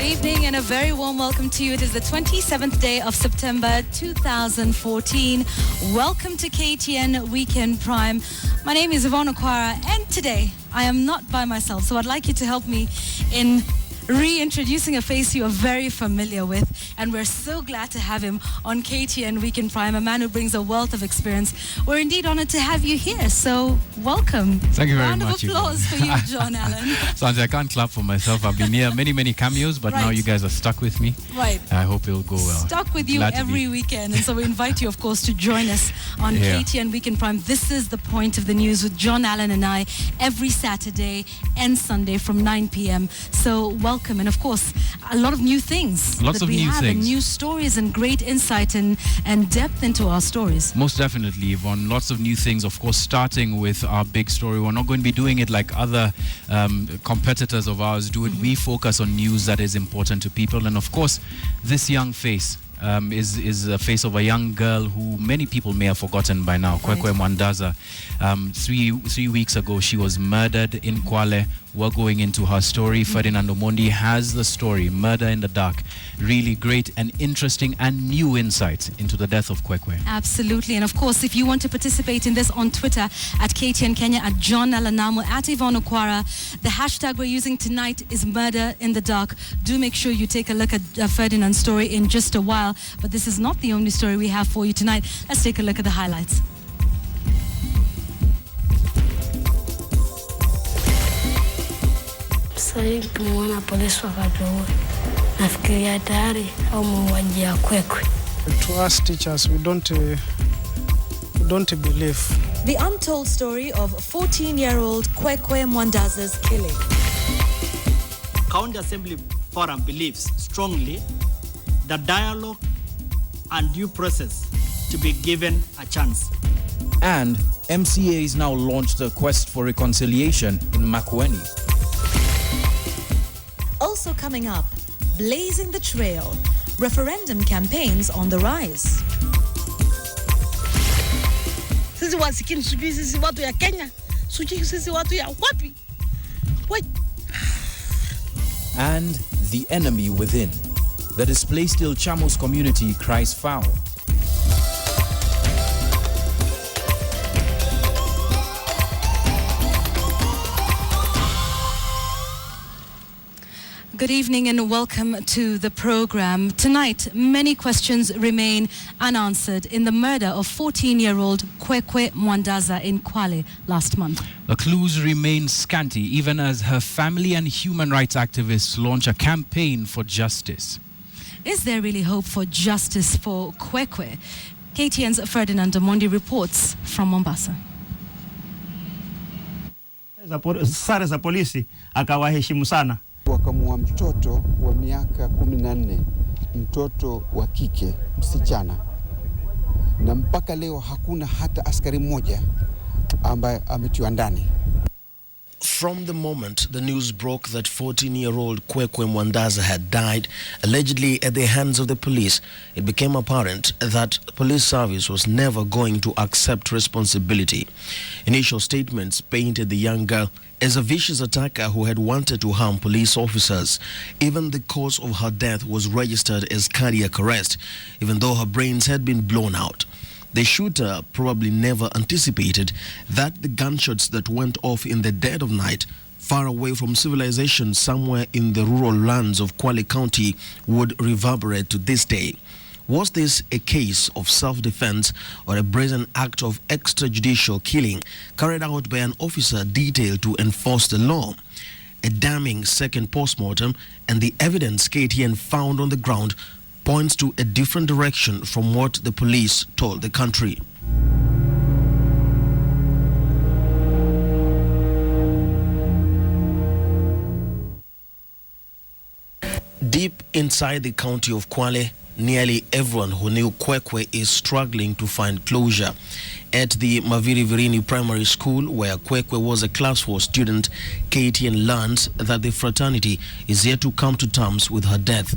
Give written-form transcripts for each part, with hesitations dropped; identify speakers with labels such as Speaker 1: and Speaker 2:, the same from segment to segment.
Speaker 1: Good evening and a very warm welcome to you. It is the 27th day of September 2014. Welcome to KTN Weekend Prime. My name is Yvonne Okwara, and today I am not by myself, so I'd like you to help me in reintroducing a face you are very familiar with, and we're so glad to have him on KTN Weekend Prime, a man who brings a wealth of experience. We're indeed honored to have you here, so welcome.
Speaker 2: Thank you very much.
Speaker 1: Round of applause for you, John Allen.
Speaker 2: Sanjay, I can't clap for myself. I've been here many cameos, but now you guys are stuck with me.
Speaker 1: Right.
Speaker 2: I hope it'll go well.
Speaker 1: Stuck with you every weekend, and so we invite you, of course, to join us on KTN Weekend Prime. This is the point of the news with John Allen and I every Saturday and Sunday from 9 p.m. So welcome. And of course, a lot of new things.
Speaker 2: Lots of new things.
Speaker 1: And new stories and great insight and depth into our stories.
Speaker 2: Most definitely, Yvonne. Lots of new things, of course, starting with our big story. We're not going to be doing it like other competitors of ours do it. We focus on news that is important to people. And of course, this young face is a face of a young girl who many people may have forgotten by now, Kwekwe Mandaza. 3 weeks ago, she was murdered in Kwale. We're going into her story. Ferdinand Omondi has the story, Murder in the Dark. Really great and interesting and new insights into the death of Kwekwe.
Speaker 1: Absolutely. And of course, if you want to participate in this on Twitter, at KTN Kenya, at John Alanamo, at Yvonne Okwara, the hashtag we're using tonight is Murder in the Dark. Do make sure you take a look at Ferdinand's story in just a while. But this is not the only story we have for you tonight. Let's take a look at the highlights.
Speaker 3: To us teachers, we don't believe.
Speaker 1: The untold story of 14-year-old Kwekwe Mandaza's killing.
Speaker 4: County Assembly Forum believes strongly that dialogue and due process to be given a chance.
Speaker 5: And MCAs now launched a quest for reconciliation in Makueni.
Speaker 1: Also coming up, blazing the trail, referendum campaigns on the rise.
Speaker 6: Sisi wasikini sujui sisi watu ya Kenya, sujui sisi watu ya wapi.
Speaker 5: And the enemy within. The displaced Ilchamus community cries foul.
Speaker 1: Good evening and welcome to the program. Tonight, many questions remain unanswered in the murder of 14-year-old Kwekwe Mandaza in Kwale last month.
Speaker 2: The clues remain scanty, even as her family and human rights activists launch a campaign for justice.
Speaker 1: Is there really hope for justice for Kwekwe? KTN's Ferdinand Omondi reports from Mombasa.
Speaker 4: Sare za polisi akawaheshimu sana.
Speaker 7: Wakamua mtoto wa miaka 14, mtoto wa kike, msichana. Na mpaka leo hakuna hata askari mmoja ambaye ametiwa ndani.
Speaker 8: From the moment the news broke that 14-year-old Kwekwe Mandaza had died, allegedly at the hands of the police, it became apparent that police service was never going to accept responsibility. Initial statements painted the young girl as a vicious attacker who had wanted to harm police officers. Even the cause of her death was registered as cardiac arrest, even though her brains had been blown out. The shooter probably never anticipated that the gunshots that went off in the dead of night, far away from civilization somewhere in the rural lands of Kwale County, would reverberate to this day. Was this a case of self-defense or a brazen act of extrajudicial killing carried out by an officer detailed to enforce the law? A damning second postmortem and the evidence KTN found on the ground points to a different direction from what the police told the country. Deep inside the county of Kwale, nearly everyone who knew Kwekwe is struggling to find closure. At the Maviri Virini Primary School, where Kwekwe was a class 4 student, KTN learns that the fraternity is yet to come to terms with her death.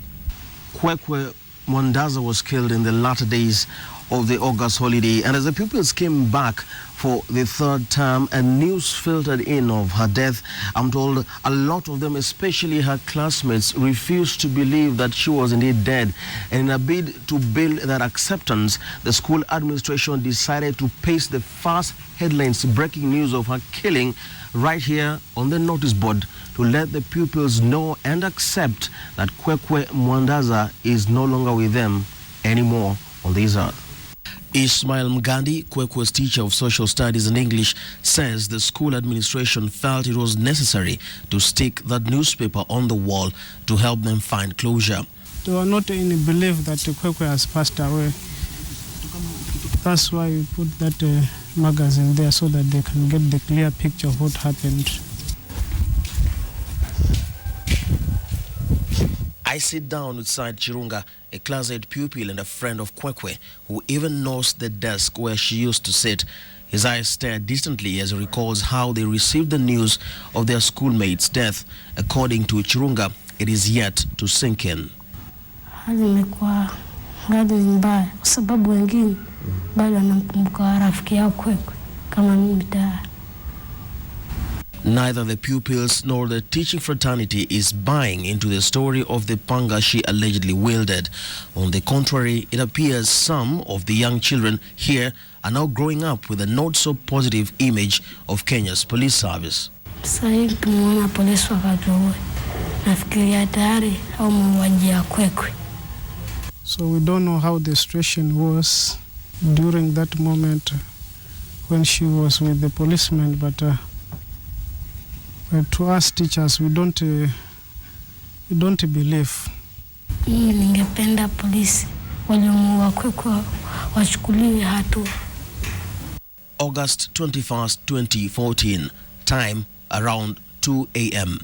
Speaker 8: Kwekwe Mandaza was killed in the latter days of the August holiday, and as the pupils came back for the third term and news filtered in of her death, I'm told a lot of them, especially her classmates, refused to believe that she was indeed dead. And in a bid to build that acceptance, the school administration decided to paste the first headlines breaking news of her killing right here on the notice board to let the pupils know and accept that Kwekwe Mandaza is no longer with them anymore on this earth. Ismail Mgandi, Kwekwe's teacher of social studies and English, says the school administration felt it was necessary to stick that newspaper on the wall to help them find closure.
Speaker 3: They were not in belief that Kwekwe has passed away. That's why we put that magazine there so that they can get the clear picture of what happened.
Speaker 8: I sit down beside Chirunga, a class 8 pupil and a friend of Kwekwe, who even knows the desk where she used to sit. His eyes stare distantly as he recalls how they received the news of their schoolmate's death. According to Chirunga, it is yet to sink in.
Speaker 9: Hali imekuwa ngadi mbaya kwa sababu wengine bado wanamkumbuka rafiki yao Kwekwe kama mimi tayari.
Speaker 8: Neither the pupils nor the teaching fraternity is buying into the story of the panga she allegedly wielded. On the contrary, it appears some of the young children here are now growing up with a not so positive image of Kenya's police service.
Speaker 9: So we
Speaker 3: don't know how the situation was during that moment when she was with the policeman, but to us teachers, we don't believe.
Speaker 9: Ningependa polisi waliomuua Kwekwe wachukuliwe hatua.
Speaker 8: August 21st, 2014, time around 2 a.m.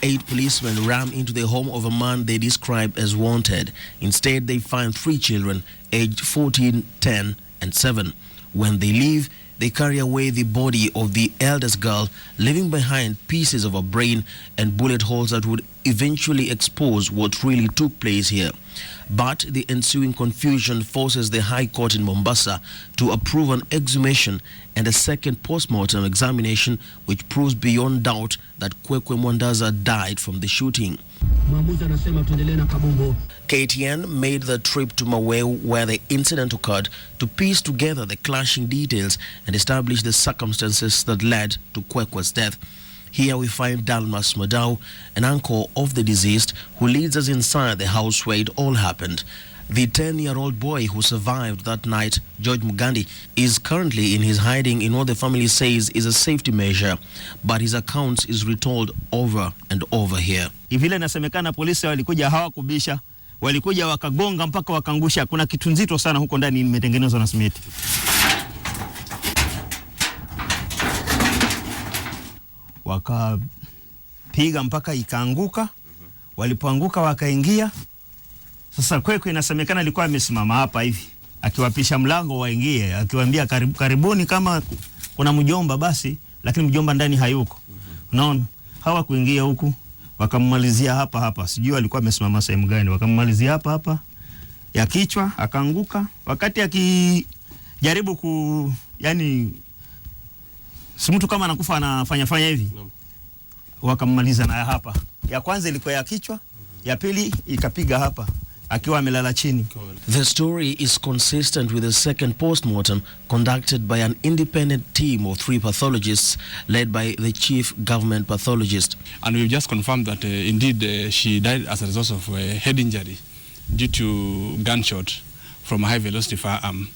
Speaker 8: 8 policemen ram into the home of a man they describe as wanted. Instead, they find 3 children aged 14, 10, and 7. When they leave, they carry away the body of the eldest girl, leaving behind pieces of her brain and bullet holes that would eventually expose what really took place here. But the ensuing confusion forces the High Court in Mombasa to approve an exhumation and a second post-mortem examination, which proves beyond doubt that Kwekwe Mandaza died from the shooting. KTN made the trip to Makueni where the incident occurred to piece together the clashing details and establish the circumstances that led to Kwekwe's death. Here we find Dalmas Madau, an uncle of the deceased, who leads us inside the house where it all happened. The 10-year-old boy who survived that night, George Mugandi, is currently in his hiding in what the family says is a safety measure, but his account is retold over and over here.
Speaker 10: Vile nasemekana polisi walikuja hawakubisha, walikuja wakagonga mpaka wakangusha. Kuna kitu nzito sana huko ndani imetengenezwa na simiti. Wakapiga mpaka ikaanguka. Walipoanguka wakaingia. Sasa Kwekwe inasemekana alikuwa amesimama hapa hivi akiwapisha mlango waingie, akiwaambia karibuni kama kuna mjomba basi, lakini mjomba ndani hayuko. Unaona? Hawakuingia huku, wakammalizia hapa. Sijui alikuwa amesimama sehemu gani, wakammalizia hapa ya kichwa akaanguka. Wakati akijaribu yani si mtu kama anakufa anafanya hivi. Wakammaliza na hapa. Ya kwanza ilikuwa ya kichwa, ya pili ikapiga hapa akiwa amelala chini.
Speaker 8: The story is consistent with the second post-mortem conducted by an independent team of 3 pathologists led by the chief government pathologist.
Speaker 11: And we've just confirmed that indeed she died as a result of head injury due to gunshot from a high-velocity firearm.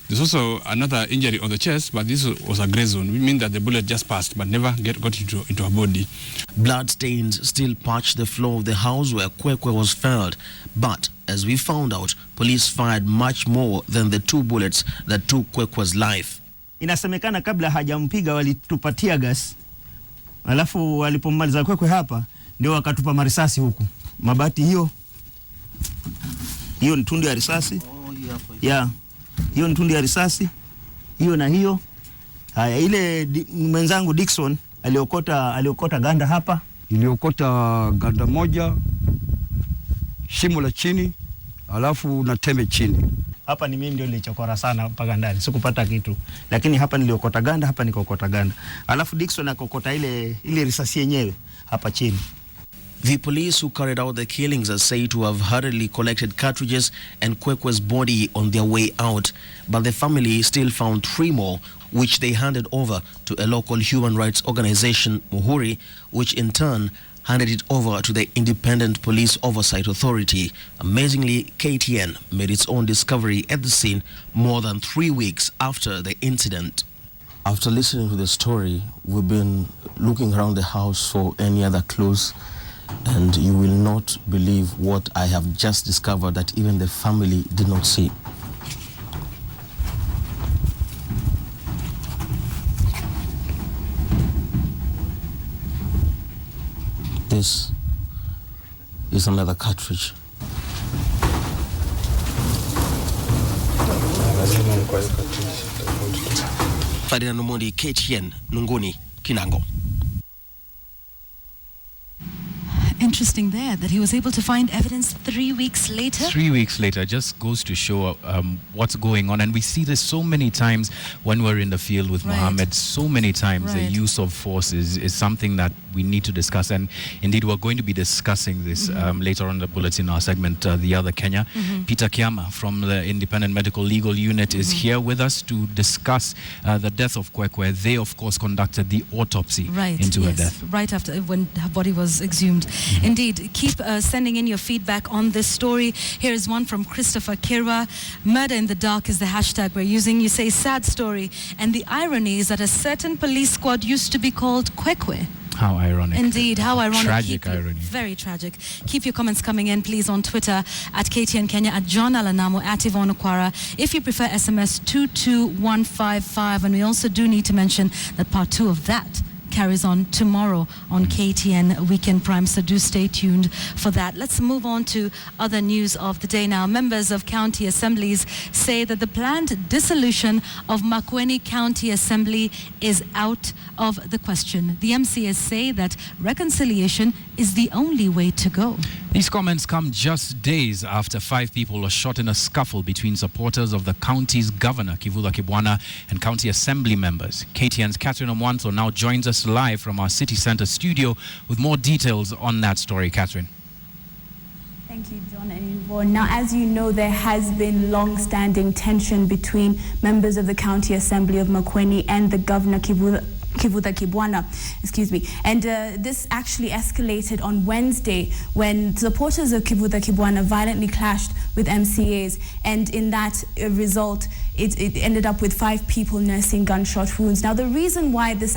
Speaker 11: There's also another injury on the chest, but this was a gray zone. We mean that the bullet just passed, but never got into her body.
Speaker 8: Blood stains still patch the floor of the house where Kwekwe was found. But, as we found out, police fired much more than the 2 bullets that took Kwekwe's life.
Speaker 10: Inasemekana kabla hajampiga walitupatia gas. Alafu walipomaliza Kwekwe hapa, ndio wakatupa marisasi huku. Mabati hiyo ni tundu ya risasi. Yeah. Hiyo ni tundu ya risasi. Hiyo na hiyo. Haya, ile mwenzangu Dickson aliokota ganda hapa.
Speaker 12: Iliokota ganda moja, shimo la chini alafu na tembe chini.
Speaker 10: Hapa ni mimi ndio nilichokora sana mpaka ndani, sikupata kitu. Lakini hapa niliokota ganda, hapa nikokota ganda. Alafu Dickson akokota ile risasi yenyewe hapa chini.
Speaker 8: The police who carried out the killings are said to have hurriedly collected cartridges and Kwekwe's body on their way out, but the family still found 3 more, which they handed over to a local human rights organization, Muhuri, which in turn handed it over to the Independent Police Oversight Authority. Amazingly, KTN made its own discovery at the scene more than 3 weeks after the incident. After listening to the story, we've been looking around the house for any other clues, and you will not believe what I have just discovered that even the family did not see. This is another cartridge. Ferdinand Omondi, KTN, Nunguni, Kinango.
Speaker 1: Interesting there that he was able to find evidence 3 weeks later.
Speaker 2: 3 weeks later just goes to show what's going on. And we see this so many times when we're in the field with Mohammed. So many times the use of force is something that we need to discuss. And indeed, we're going to be discussing this later on in the Bulletin, our segment, The Other Kenya. Peter Kiama from the Independent Medical Legal Unit is here with us to discuss the death of Kwekwe. They, of course, conducted the autopsy into her death.
Speaker 1: Right after when her body was exhumed. Indeed, keep sending in your feedback on this story. Here is one from Christopher Kirwa. Murder in the dark is the hashtag we're using. You say sad story. And the irony is that a certain police squad used to be called Kwekwe.
Speaker 2: How ironic.
Speaker 1: Indeed, how ironic.
Speaker 2: Tragic irony.
Speaker 1: Very tragic. Keep your comments coming in, please, on Twitter at KTN Kenya, at John Alanamo, at Yvonne Okwara. If you prefer SMS 22155. And we also do need to mention that part 2 of that carries on tomorrow on KTN Weekend Prime, so do stay tuned for that. Let's move on to other news of the day now. Members of county assemblies say that the planned dissolution of Makueni County Assembly is out of the question. The MCAs say that reconciliation is the only way to go.
Speaker 2: These comments come just days after 5 people were shot in a scuffle between supporters of the county's governor, Kivutha Kibwana, and county assembly members. KTN's Catherine Omwanto now joins us live from our city center studio with more details on that story. Catherine.
Speaker 13: Thank you, John and Yvonne. Now, as you know, there has been long-standing tension between members of the County Assembly of Makueni and the Governor Kivutha Kibwana, and this actually escalated on Wednesday when supporters of Kivutha Kibwana violently clashed with MCAs, and in that result it ended up with 5 people nursing gunshot wounds. Now, the reason why this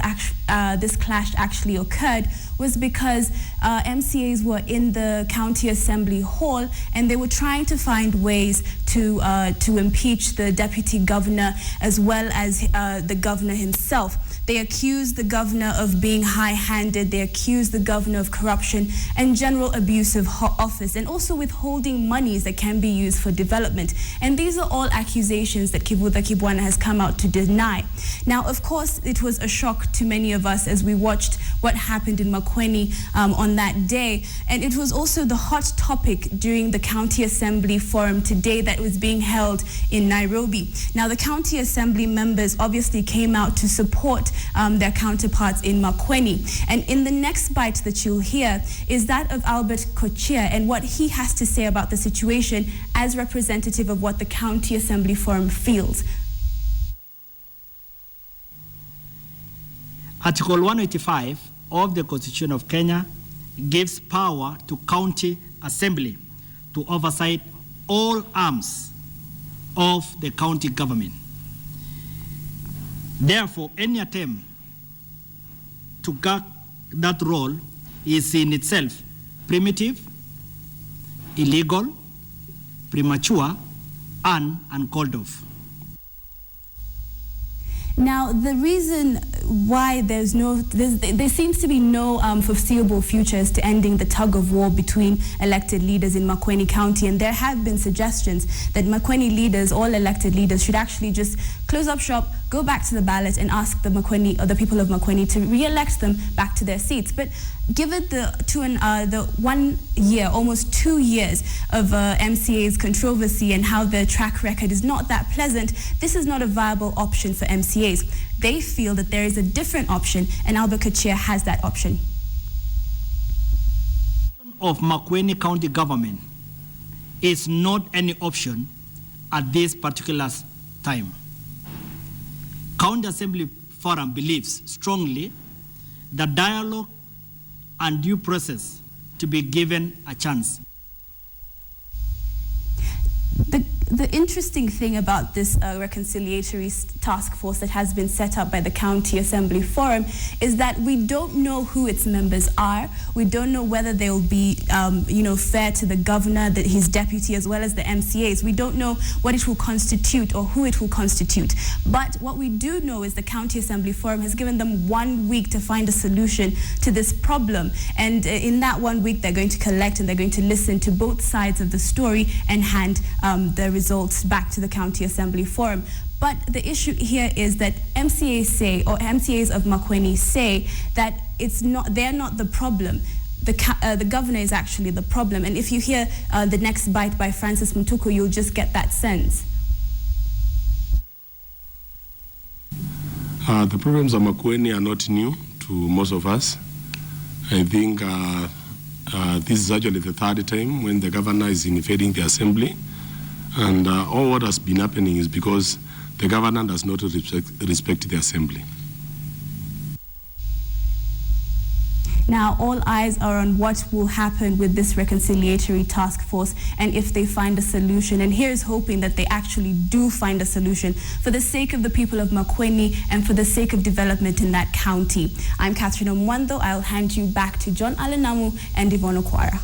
Speaker 13: clash actually occurred was because MCAs were in the county assembly hall and they were trying to find ways to impeach the deputy governor as well as the governor himself. They accused the governor of being high-handed. They accused the governor of corruption and general abuse of office, and also withholding monies that can be used for development. And these are all accusations that Kivutha Kibwana has come out to deny. Now, of course, it was a shock to many of us as we watched what happened in Makueni on that day. And it was also the hot topic during the County Assembly Forum today that was being held in Nairobi. Now, the County Assembly members obviously came out to support their counterparts in Makueni. And in the next bite that you'll hear is that of Albert Kochia and what he has to say about the situation as representative of what the County Assembly Forum feels.
Speaker 4: Article 185 of the Constitution of Kenya gives power to county assembly to oversight all arms of the county government. Therefore, any attempt to gag that role is in itself primitive, illegal, premature, and uncalled of.
Speaker 13: Now, the reason why there seems to be no foreseeable futures to ending the tug of war between elected leaders in Makueni County, and there have been suggestions that Makueni leaders, all elected leaders, should actually just close up shop, go back to the ballot, and ask the Makueni or the people of Makueni to re-elect them back to their seats. But given the 1 year, almost 2 years of MCAs controversy and how their track record is not that pleasant, this is not a viable option for MCAs. They feel that there is a different option, and Albert Kachia has that option.
Speaker 4: Of Makueni County government is not any option at this particular time. County Assembly Forum believes strongly that dialogue and due process to be given a chance.
Speaker 13: The interesting thing about this reconciliatory task force that has been set up by the County Assembly Forum is that we don't know who its members are. We don't know whether they will be, fair to the governor, his deputy, as well as the MCAs. We don't know what it will constitute or who it will constitute. But what we do know is the County Assembly Forum has given them 1 week to find a solution to this problem. And in that 1 week, they're going to collect and they're going to listen to both sides of the story and hand the results back to the County Assembly Forum. But the issue here is that MCAs of Makueni say that they're not the problem. The governor is actually the problem. And if you hear the next bite by Francis Mtuku, you'll just get that sense.
Speaker 14: The problems of Makueni are not new to most of us. I think this is actually the third time when the governor is invading the assembly. And all what has been happening is because the governor does not respect the assembly.
Speaker 13: Now, all eyes are on what will happen with this reconciliatory task force and if they find a solution. And here's hoping that they actually do find a solution for the sake of the people of Makueni and for the sake of development in that county. I'm Catherine Omwando. I'll hand you back to John Alenamu and Yvonne Okwara.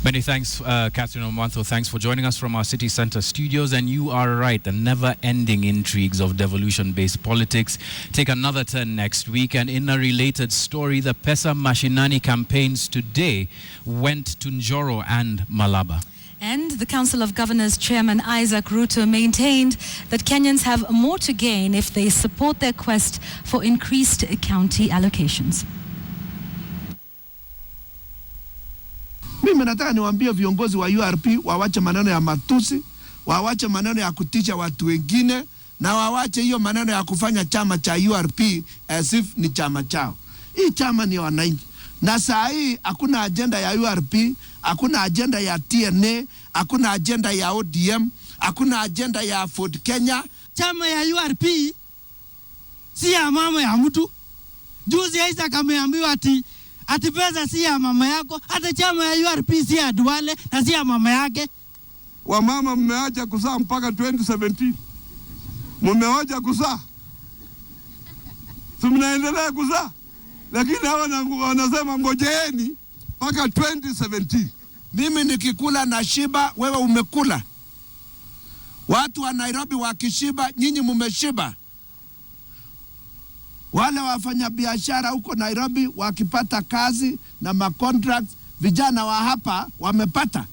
Speaker 2: Many thanks, Catherine Omwantho. Thanks for joining us from our city center studios. And you are right, the never-ending intrigues of devolution-based politics take another turn next week. And in a related story, the Pesa mashinani campaigns today went to Njoro and Malaba.
Speaker 1: And the Council of Governors Chairman Isaac Ruto maintained that Kenyans have more to gain if they support their quest for increased county allocations.
Speaker 15: Mimi nataka niwaambie viongozi wa URP wawache maneno ya matusi, wawache maneno ya kutisha watu wengine, na wawache hiyo maneno ya kufanya chama cha URP as if ni chama chao. Hii chama ni wananchi. Na saa hii hakuna agenda ya URP, hakuna agenda ya TNA, hakuna agenda ya ODM, hakuna agenda ya Ford Kenya.
Speaker 16: Chama ya URP si ya mama ya mtu. Juzi Isaac ameambiwa ati pesa si ya mama yako. Hata chama ya URP si ya Duale na si ya mama yake.
Speaker 15: Wamama mmeacha kuzaa mpaka 2017. Mmeacha kuzaa. Mnaendelea kuzaa. Lakini hawa wanasema ngojeeni mpaka 2017. Mimi nikikula na shiba, wewe umekula. Watu wa Nairobi wakishiba, nyinyi mmeshiba. Wale wafanya biashara huko Nairobi wakipata kazi na macontracts, vijana wa hapa wamepata.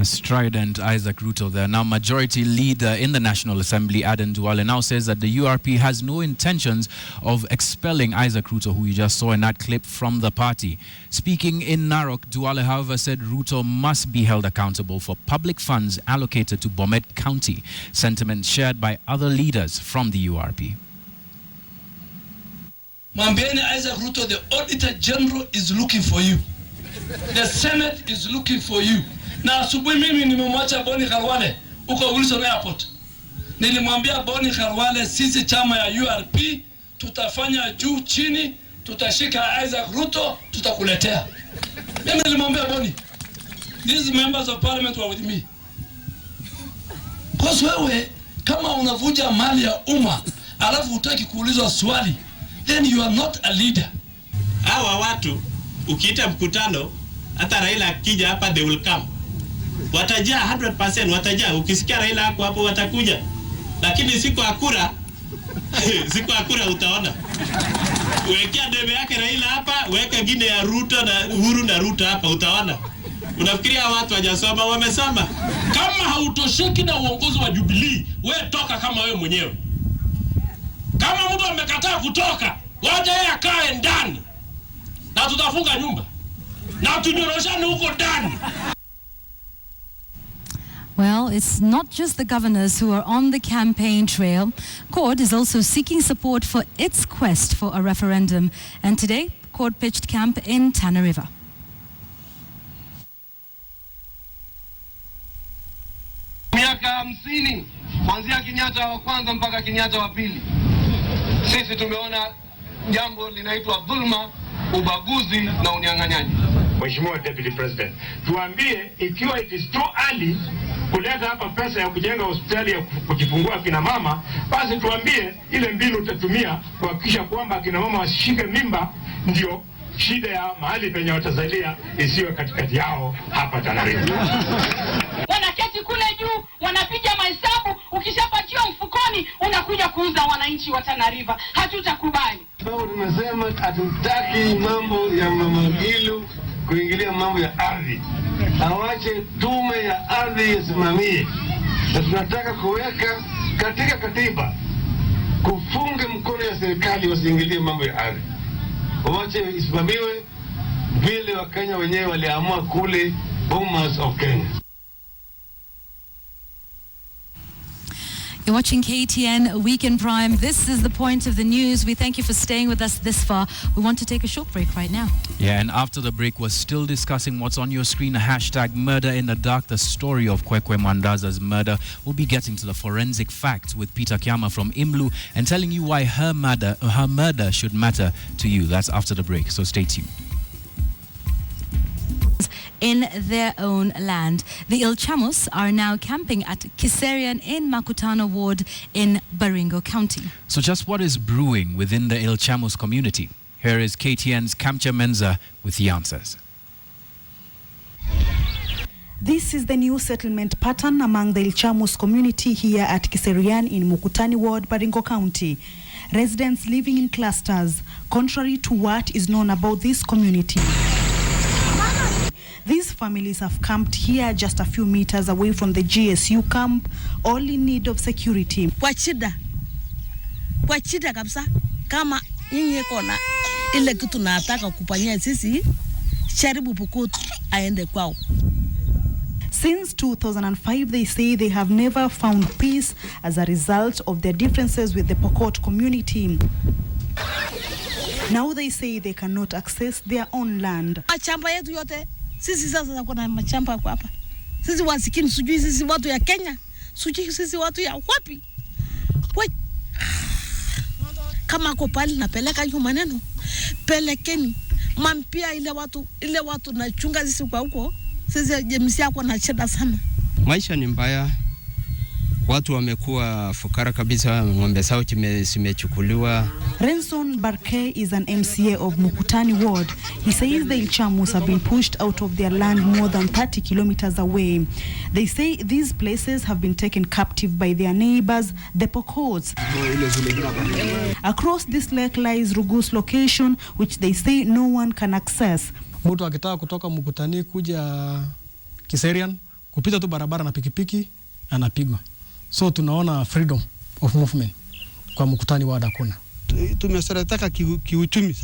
Speaker 2: Strident Isaac Ruto there. Now, majority leader in the National Assembly, Aden Duale, now says that the URP has no intentions of expelling Isaac Ruto, who you just saw in that clip, from the party. Speaking in Narok, Duale, however, said Ruto must be held accountable for public funds allocated to Bomet County, sentiment shared by other leaders from the URP.
Speaker 17: Mwambieni Isaac Ruto, the Auditor General is looking for you. The Senate is looking for you. Na asubuhi mimi nimemwacha Boni Khalwale uko Wilson Airport. Nilimwambia Boni Khalwale, sisi chama ya URP tutafanya juu chini, tutashika Isaac Ruto, tutakuletea. Mimi nilimwambia Boni, these members of parliament were with me. Kwa wewe kama unavuja mali ya umma alafu hutaki kuulizwa swali, then you are not a leader.
Speaker 18: Hawa watu ukiita mkutano, hata Raila akija hapa they will come. Watajaa 100%, watajaa. Ukisikia Raila hapo watakuja. Lakini siku akura utaona. Wekea debe yake Raila hapa, weka ngine ya Ruto na Uhuru na Ruto hapa, utaona. Unafikiria watu hawajasoma? Wamesoma.
Speaker 17: Kama hautosheki na uongozi wa Jubilee, wewe toka kama wewe mwenyewe. Kama mtu amekataa kutoka, Waje akae ndani. Na tutafunga nyumba. Na tunyoroshane huko ndani.
Speaker 1: Well, it's not just the governors who are on the campaign trail. CORD is also seeking support for its quest for a referendum. And today, CORD pitched camp in Tana River.
Speaker 19: Miaka 50 kuanzia Kenyatta wa kwanza mpaka Kenyatta wa pili. Sisi tumeona jambo linaitwa dhulma, ubaguzi na unyang'anyaji.
Speaker 20: Mheshimiwa Deputy President, tuambie ikiwa it is too early kuleta hapa pesa ya kujenga hospitali ya kujifungua kina mama, basi tuambie ile mbinu utatumia kuhakikisha kwamba kina mama wasishike mimba, ndio shida ya mahali penye watazalia isiwe katikati yao hapa Tana River.
Speaker 6: Wanaketi kule juu, wanapiga mahesabu, ukishapatiwa mfukoni unakuja kuuza wananchi wa Tana River. Hatutakubali.
Speaker 19: Sababu tumesema hatutaki mambo ya Mama Gilu kuingilia mambo ya ardhi. Awache tume ya ardhi isimamie. Na tunataka kuweka katika katiba kufunga mkono ya serikali wasiingilie mambo ya ardhi. Wache isimamiwe vile Wakenya wenyewe waliamua kule Bomas of Kenya.
Speaker 1: You're watching KTN Weekend Prime. This is the point of the news. We thank you for staying with us this far. We want to take a short break right now.
Speaker 2: Yeah, and after the break, we're still discussing what's on your screen. Hashtag murder in the dark, the story of Kwekwe Mandaza's murder. We'll be getting to the forensic facts with Peter Kiama from Imlu and telling you why her murder should matter to you. That's after the break, so stay tuned.
Speaker 1: In their own land. The Ilchamus are now camping at Kiserian in Makutano Ward in Baringo County.
Speaker 2: So just what is brewing within the Ilchamus community? Here is KTN's Kamcha Menza with the answers.
Speaker 21: This is the new settlement pattern among the Ilchamus community here at Kiserian in Mukutani Ward, Baringo County. Residents living in clusters, contrary to what is known about this community. These families have camped here just a few meters away from the GSU camp, all in need of security.
Speaker 6: Kwa shida kabisa, kama nyinyi kona ile kitu nataka kufanyia sisi, sharibu Pukutu aende kwao.
Speaker 21: Since 2005, they say they have never found peace as a result of their differences with the Pokot community. Now they say they cannot access their own land.
Speaker 6: Machamba yetu yote sisi sasa kuna machamba kwa hapa. Sisi wasikini, sijui sisi watu ya Kenya, sijui sisi watu ya wapi. Kama kwa pali napeleka hiyo maneno, pelekeni mampia ile watu na chunga sisi kwa huko. Sisi jemsi yako na shida sana.
Speaker 22: Maisha ni mbaya. Watu wamekuwa fukara kabisa, ng'ombe zao zimechukuliwa.
Speaker 21: Renson Barke is an MCA of Mukutani Ward. He says the Ilchamus have been pushed out of their land more than 30 kilometers away. They say these places have been taken captive by their neighbors, the Pokots. Across this lake lies Rugus location, which they say no one can access.
Speaker 23: Mtu akitaka kutoka Mukutani kuja Kiserian, kupita tu barabara na pikipiki, anapigwa. So tunaona freedom of movement kwa Mukutani Ward hakuna.
Speaker 12: Tumesarataka kiuchumi.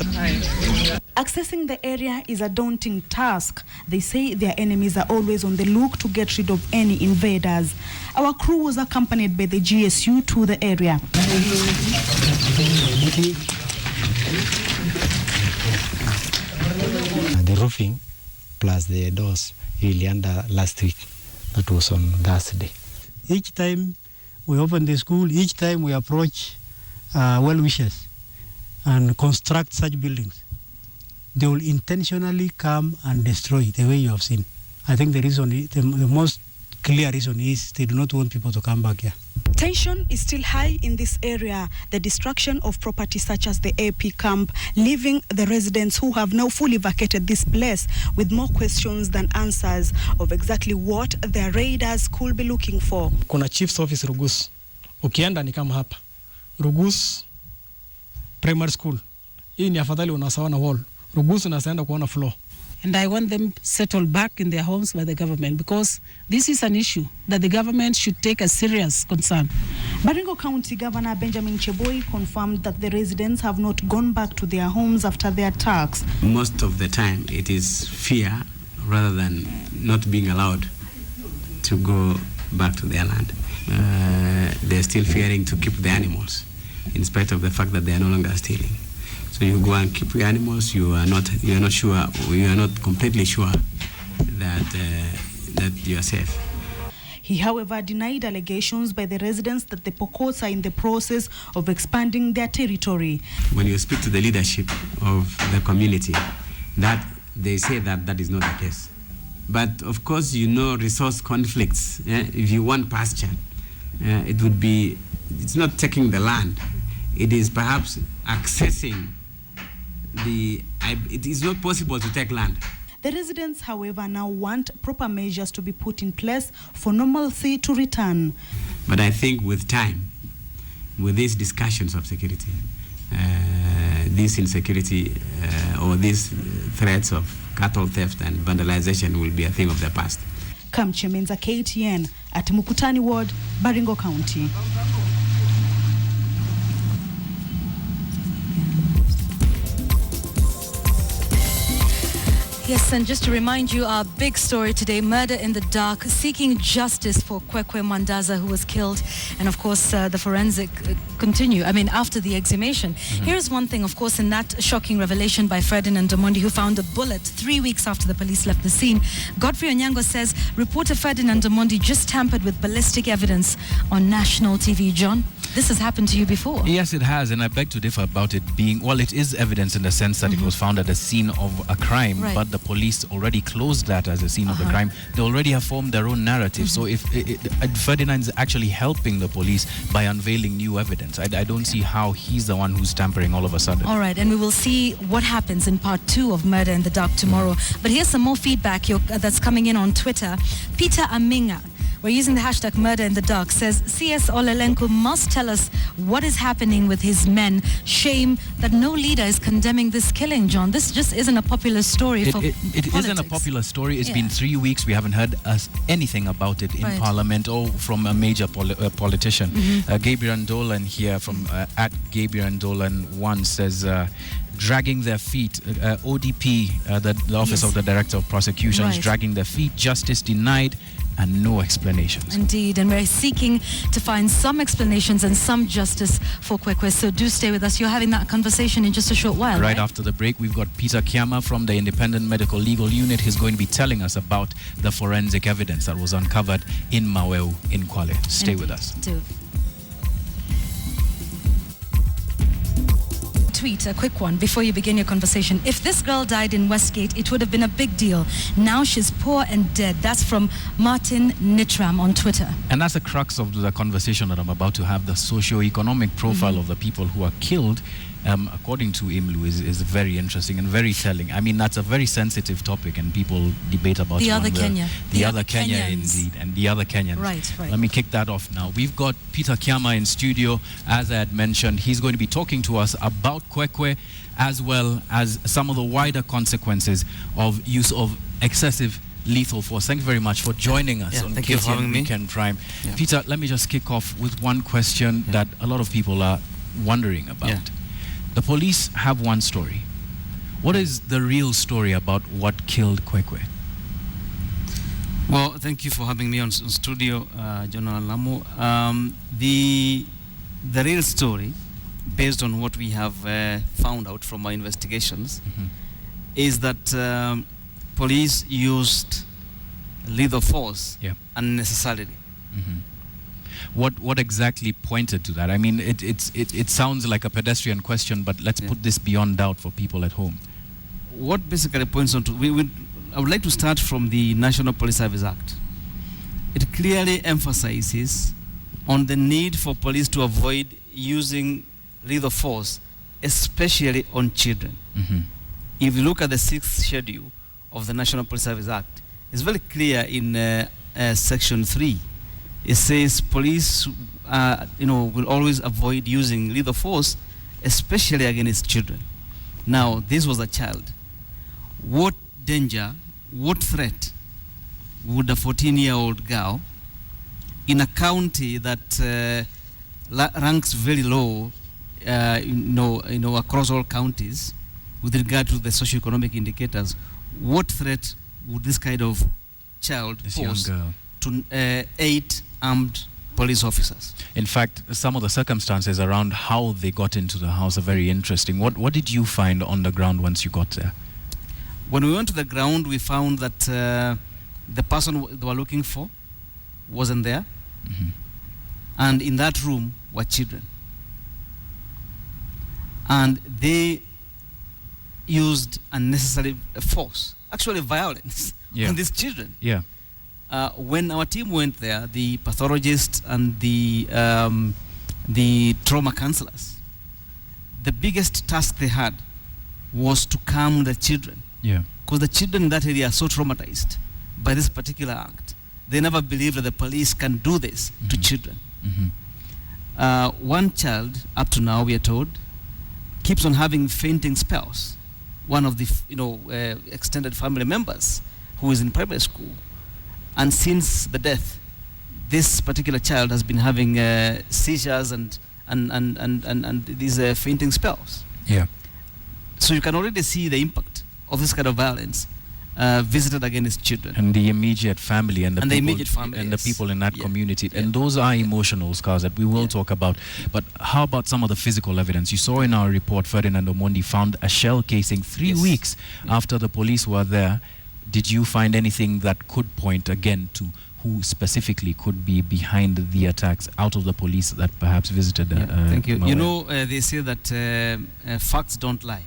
Speaker 21: Accessing the area is a daunting task. They say their enemies are always on the look to get rid of any invaders. Our crew was accompanied by the GSU to the area.
Speaker 24: The roofing plus the doors really under last week. That was on Thursday.
Speaker 23: Each time we open the school, each time we approach well-wishers and construct such buildings, they will intentionally come and destroy the way you have seen. I think the reason, the most clear reason is they do not want people to come back here.
Speaker 21: Tension is still high in this area. The destruction of property such as the AP camp, leaving the residents who have now fully vacated this place with more questions than answers of exactly what their raiders could be looking for.
Speaker 23: Kuna chief's office Rugus. Ukienda ni kama hapa. Rugus primary school. Hii ni afadhali unasawana wall. Rugus unasaenda kuona floor.
Speaker 25: And I want them settled back in their homes by the government, because this is an issue that the government should take a serious concern.
Speaker 21: Baringo County Governor Benjamin Cheboy confirmed that the residents have not gone back to their homes after the attacks.
Speaker 3: Most of the time it is fear rather than not being allowed to go back to their land. They're still fearing to keep the animals in spite of the fact that they are no longer stealing. So you go and keep your animals, you are not sure, you are not completely sure that you are safe.
Speaker 21: He, however, denied allegations by the residents that the Pokots are in the process of expanding their territory.
Speaker 3: When you speak to the leadership of the community, that they say that is not the case. But of course, resource conflicts. If you want pasture, it's not taking the land. It is perhaps accessing it is not possible to take land.
Speaker 21: The residents, however, now want proper measures to be put in place for normalcy to return.
Speaker 3: But I think with time, with these discussions of security, this insecurity or these threats of cattle theft and vandalization will be a thing of the past.
Speaker 21: Kamche Menza, KTN at Mukutani Ward, Baringo County.
Speaker 1: Yes, and just to remind you, our big story today, murder in the dark, seeking justice for Kwekwe Mandaza, who was killed. And of course, the forensic continue, after the exhumation. Here's one thing, of course, in that shocking revelation by Ferdinand Omondi, who found a bullet 3 weeks after the police left the scene. Godfrey Onyango says reporter Ferdinand Omondi just tampered with ballistic evidence on national TV. John, this has happened to you before.
Speaker 2: Yes, it has, and I beg to differ about it being, well, it is evidence in the sense that it was found at the scene of a crime,
Speaker 1: Right.
Speaker 2: but the police already closed that as a scene of the crime. They already have formed their own narrative. So if Ferdinand is actually helping the police by unveiling new evidence, I don't see how he's the one who's tampering all of a sudden.
Speaker 1: All right, and we will see what happens in part 2 of Murder in the Dark tomorrow. But here's some more feedback that's coming in on Twitter. Peter Aminga, we're using the hashtag Murder in the Dark, says CS Olelenko must tell us what is happening with his men. Shame that no leader is condemning this killing, John. This just isn't a popular story for
Speaker 2: It isn't a popular story. It's been 3 weeks. We haven't heard anything about it in
Speaker 1: Right.
Speaker 2: Parliament or from a major politician. Gabriel Dolan here from at Gabriel Dolan 1 says dragging their feet. ODP, the Office of the Director of Prosecutions,
Speaker 1: Right.
Speaker 2: dragging their feet. Justice denied. And no explanations.
Speaker 1: Indeed, and we're seeking to find some explanations and some justice for Kwekwe. So do stay with us. You're having that conversation in just a short while.
Speaker 2: Right after the break, we've got Peter Kiama from the Independent Medical Legal Unit. He's going to be telling us about the forensic evidence that was uncovered in Maweu in Kwale. Stay with us.
Speaker 1: Tweet, a quick one before you begin your conversation. If this girl died in Westgate, it would have been a big deal. Now she's poor and dead. That's from Martin Nitram on Twitter.
Speaker 2: And that's the crux of the conversation that I'm about to have. The socio-economic profile of the people who are killed, according to IMLU, is very interesting and very telling. That's a very sensitive topic, and people debate about
Speaker 1: The
Speaker 2: it
Speaker 1: other
Speaker 2: on
Speaker 1: Kenya.
Speaker 2: The other Kenya,
Speaker 1: Kenyans.
Speaker 2: indeed, and the other Kenyans.
Speaker 1: Right.
Speaker 2: Let me kick that off now. We've got Peter Kiama in studio. As I had mentioned, he's going to be talking to us about Kwekwe, as well as some of the wider consequences of use of excessive lethal force. Thank you very much for joining us on KTN Weekend Prime. Peter, let me just kick off with one question that a lot of people are wondering about. The police have one story. What is the real story about what killed Kwekwe?
Speaker 5: Well, thank you for having me on studio, General Lamu. The real story, based on what we have found out from our investigations, is that police used lethal force unnecessarily.
Speaker 2: What exactly pointed to that? It sounds like a pedestrian question, but let's put this beyond doubt for people at home.
Speaker 5: What basically points on to, I would like to start from the National Police Service Act. It clearly emphasizes on the need for police to avoid using lethal force, especially on children. If you look at the 6th schedule of the National Police Service Act, it's very clear in Section 3. It says police will always avoid using lethal force, especially against children. Now, this was a child. What danger, what threat would a 14-year-old girl in a county that ranks very low, across all counties with regard to the socioeconomic indicators. What threat would this kind of child pose to 8 armed police officers?
Speaker 2: In fact, some of the circumstances around how they got into the house are very interesting. What did you find on the ground once you got there?
Speaker 5: When we went to the ground, we found that the person they were looking for wasn't there. Mm-hmm. And in that room were children. And they used unnecessary force, actually violence, on these children.
Speaker 2: Yeah.
Speaker 5: When our team went there, the pathologists and the trauma counselors, the biggest task they had was to calm the children.
Speaker 2: Yeah.
Speaker 5: Because the children in that area are so traumatized by this particular act. They never believe that the police can do this to children. Mm-hmm. One child, up to now, we are told, keeps on having fainting spells. One of the extended family members who is in primary school. And since the death, this particular child has been having seizures and these fainting spells.
Speaker 2: Yeah.
Speaker 5: So you can already see the impact of this kind of violence visited against children.
Speaker 2: And the immediate family and the people in that community.
Speaker 5: Yeah.
Speaker 2: And those are emotional scars that we will talk about. But how about some of the physical evidence? You saw in our report, Ferdinand Omondi found a shell casing 3 weeks after the police were there. Did you find anything that could point again to who specifically could be behind the attacks out of the police that perhaps visited?
Speaker 5: Thank you.
Speaker 2: Mawe?
Speaker 5: They say that facts don't lie.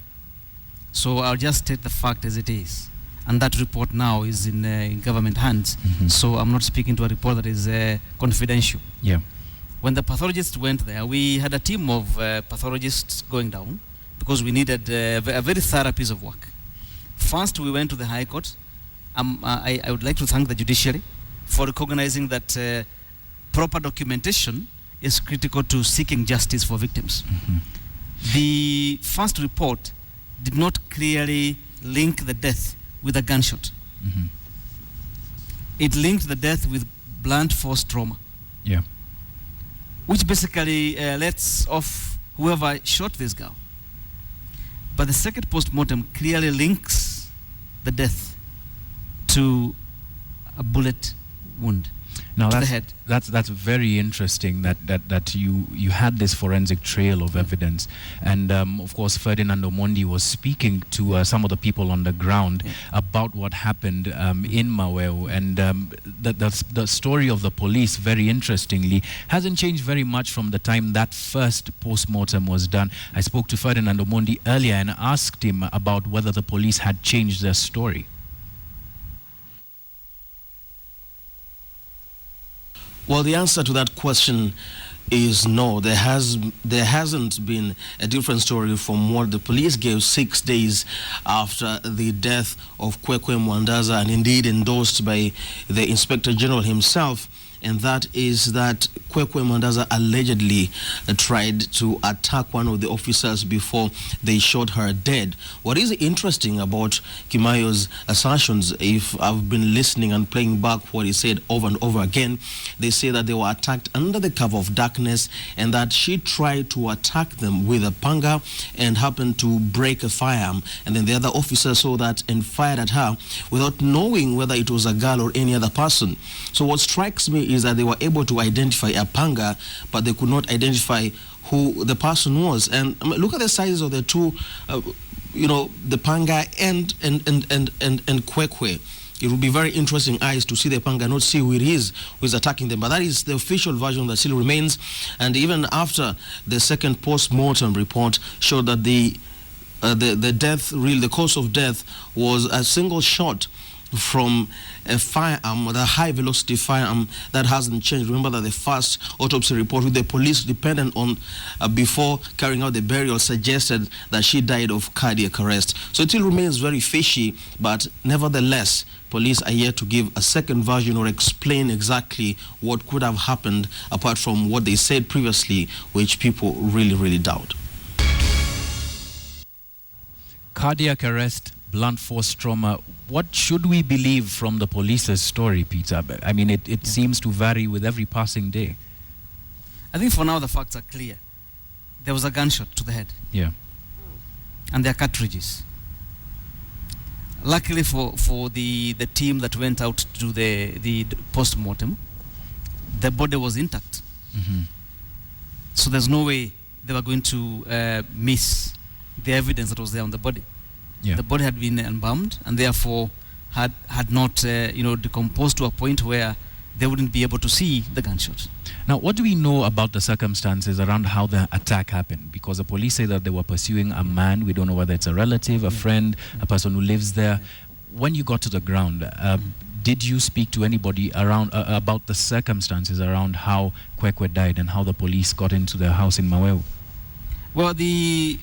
Speaker 5: So I'll just state the fact as it is. And that report now is in government hands. Mm-hmm. So I'm not speaking to a report that is confidential.
Speaker 2: Yeah.
Speaker 5: When the pathologists went there, we had a team of pathologists going down because we needed a very thorough piece of work. First, we went to the High Court. I would like to thank the judiciary for recognizing that proper documentation is critical to seeking justice for victims.
Speaker 2: Mm-hmm.
Speaker 5: The first report did not clearly link the death with a gunshot.
Speaker 2: Mm-hmm.
Speaker 5: It linked the death with blunt force trauma.
Speaker 2: Yeah.
Speaker 5: Which basically lets off whoever shot this girl. But the second post-mortem clearly links the death to a bullet wound
Speaker 2: now
Speaker 5: to the head.
Speaker 2: That's very interesting that you had this forensic trail of evidence, and of course Ferdinand Omondi was speaking to some of the people on the ground about what happened in Mawe, and the story of the police, very interestingly, hasn't changed very much from the time that first post-mortem was done. I spoke to Ferdinand Omondi earlier and asked him about whether the police had changed their story.
Speaker 7: Well, the answer to that question is no. There hasn't been a different story from what the police gave 6 days after the death of Kwekwe Mandaza, and indeed endorsed by the Inspector General himself. And that is that Kwekwe Mandaza allegedly tried to attack one of the officers before they shot her dead. What is interesting about Kimayo's assertions, if I've been listening and playing back what he said over and over again, they say that they were attacked under the cover of darkness and that she tried to attack them with a panga and happened to break a firearm. And then the other officer saw that and fired at her without knowing whether it was a girl or any other person. So what strikes me is that they were able to identify a panga, but they could not identify who the person was. And I mean, look at the sizes of the two, the panga and Kwekwe. It would be very interesting eyes to see the panga, not see who it is who is attacking them. But that is the official version that still remains. And even after the second post-mortem report showed that the death, really the cause of death, was a single shot from a firearm, the high velocity firearm, that hasn't changed. Remember that the first autopsy report with the police dependent on before carrying out the burial suggested that she died of cardiac arrest. So it still remains very fishy, but nevertheless police are yet to give a second version or explain exactly what could have happened apart from what they said previously, which people really doubt.
Speaker 2: Cardiac arrest, blunt force trauma. What should we believe from the police's story, Peter? I mean, it seems to vary with every passing day.
Speaker 5: I think for now the facts are clear. There was a gunshot to the head.
Speaker 2: Yeah.
Speaker 5: And there are cartridges. Luckily for the team that went out to do the post-mortem, the body was intact.
Speaker 2: Mm-hmm.
Speaker 5: So there's no way they were going to miss the evidence that was there on the body.
Speaker 2: Yeah.
Speaker 5: The body had been embalmed and therefore had not decomposed to a point where they wouldn't be able to see the gunshot.
Speaker 2: Now, what do we know about the circumstances around how the attack happened? Because the police say that they were pursuing a man. We don't know whether it's a relative, a friend, a person who lives there. When you got to the ground, did you speak to anybody around about the circumstances around how Kwekwe died and how the police got into their house in Mawewe?
Speaker 5: Well, I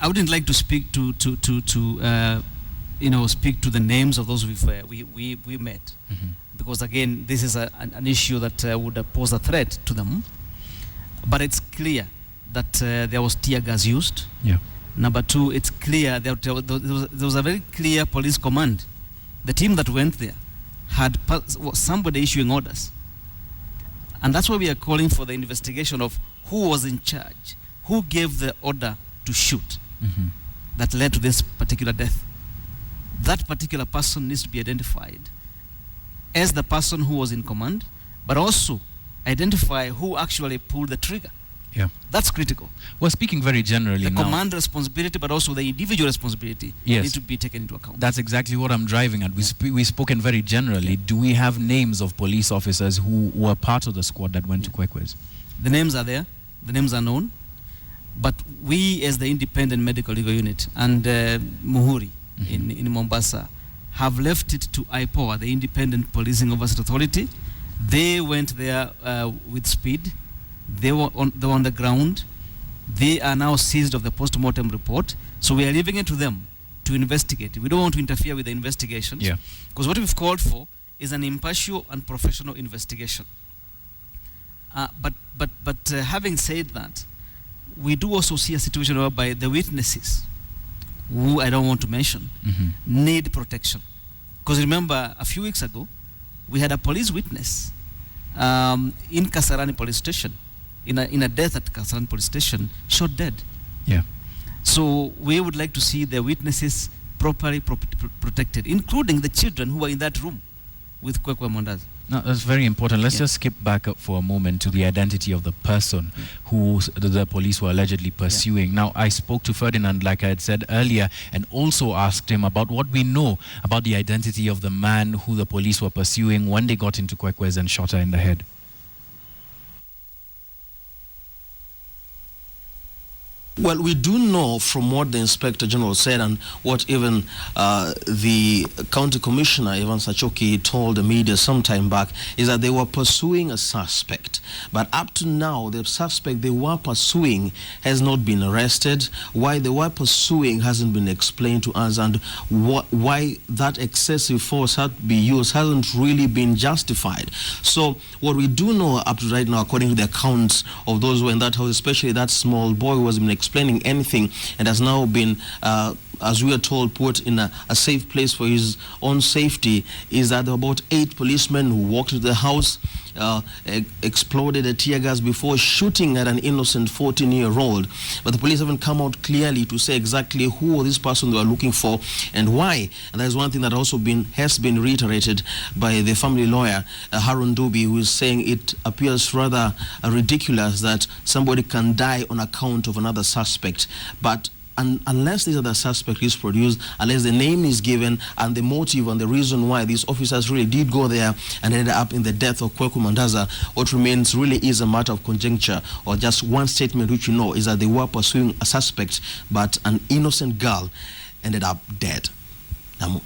Speaker 5: wouldn't like to speak to speak to the names of those we met.
Speaker 2: Mm-hmm.
Speaker 5: Because again, this is an issue that would pose a threat to them. But it's clear that there was tear gas used.
Speaker 2: Yeah.
Speaker 5: Number two, it's clear there was a very clear police command. The team that went there had somebody issuing orders. And that's why we are calling for the investigation of who was in charge, who gave the order to shoot that led to this particular death. That particular person needs to be identified as the person who was in command, but also identify who actually pulled the trigger.
Speaker 2: Yeah.
Speaker 5: That's critical.
Speaker 2: We're speaking very generally
Speaker 5: the
Speaker 2: now.
Speaker 5: The command responsibility, but also the individual responsibility need to be taken into account.
Speaker 2: That's exactly what I'm driving at. We've spoken very generally. Do we have names of police officers who were part of the squad that went to Kwekwe's?
Speaker 5: The names are there. The names are known. But we, as the independent medical legal unit, and Muhuri in Mombasa, have left it to IPOA, the Independent Policing Oversight Authority. They went there with speed. They were on the ground. They are now seized of the post-mortem report. So we are leaving it to them to investigate. We don't want to interfere with the investigation.
Speaker 2: Yeah.
Speaker 5: Because what we've called for is an impartial and professional investigation. But having said that, we do also see a situation whereby the witnesses, who I don't want to mention, need protection. Because remember, a few weeks ago, we had a police witness in Kasarani police station, in a death at Kasarani police station, shot dead.
Speaker 2: Yeah.
Speaker 5: So we would like to see the witnesses properly protected, including the children who were in that room with Kwekwe Mandaza.
Speaker 2: No, that's very important. Let's just skip back up for a moment to the identity of the person who the police were allegedly pursuing. Now, I spoke to Ferdinand, like I had said earlier, and also asked him about what we know about the identity of the man who the police were pursuing when they got into Kwekwe's and shot her in the head.
Speaker 7: Well, we do know from what the Inspector General said and what even the County Commissioner, Ivan Sachoki, told the media some time back, is that they were pursuing a suspect. But up to now, the suspect they were pursuing has not been arrested. Why they were pursuing hasn't been explained to us, and why that excessive force had to be used hasn't really been justified. So what we do know up to right now, according to the accounts of those who were in that house, especially that small boy who has been explaining anything and has now been, as we are told, put in a safe place for his own safety, is that there were about 8 policemen who walked into the house, exploded a tear gas before shooting at an innocent 14-year-old. But the police haven't come out clearly to say exactly who this person they were looking for and why. And that is one thing that also has been reiterated by the family lawyer, Harun Dubi, who is saying it appears rather ridiculous that somebody can die on account of another suspect. But unless this other suspect is produced, unless the name is given and the motive and the reason why these officers really did go there and ended up in the death of Kwekwe Mandaza, what remains really is a matter of conjecture, or just one statement which you know is that they were pursuing a suspect, but an innocent girl ended up dead. Namu.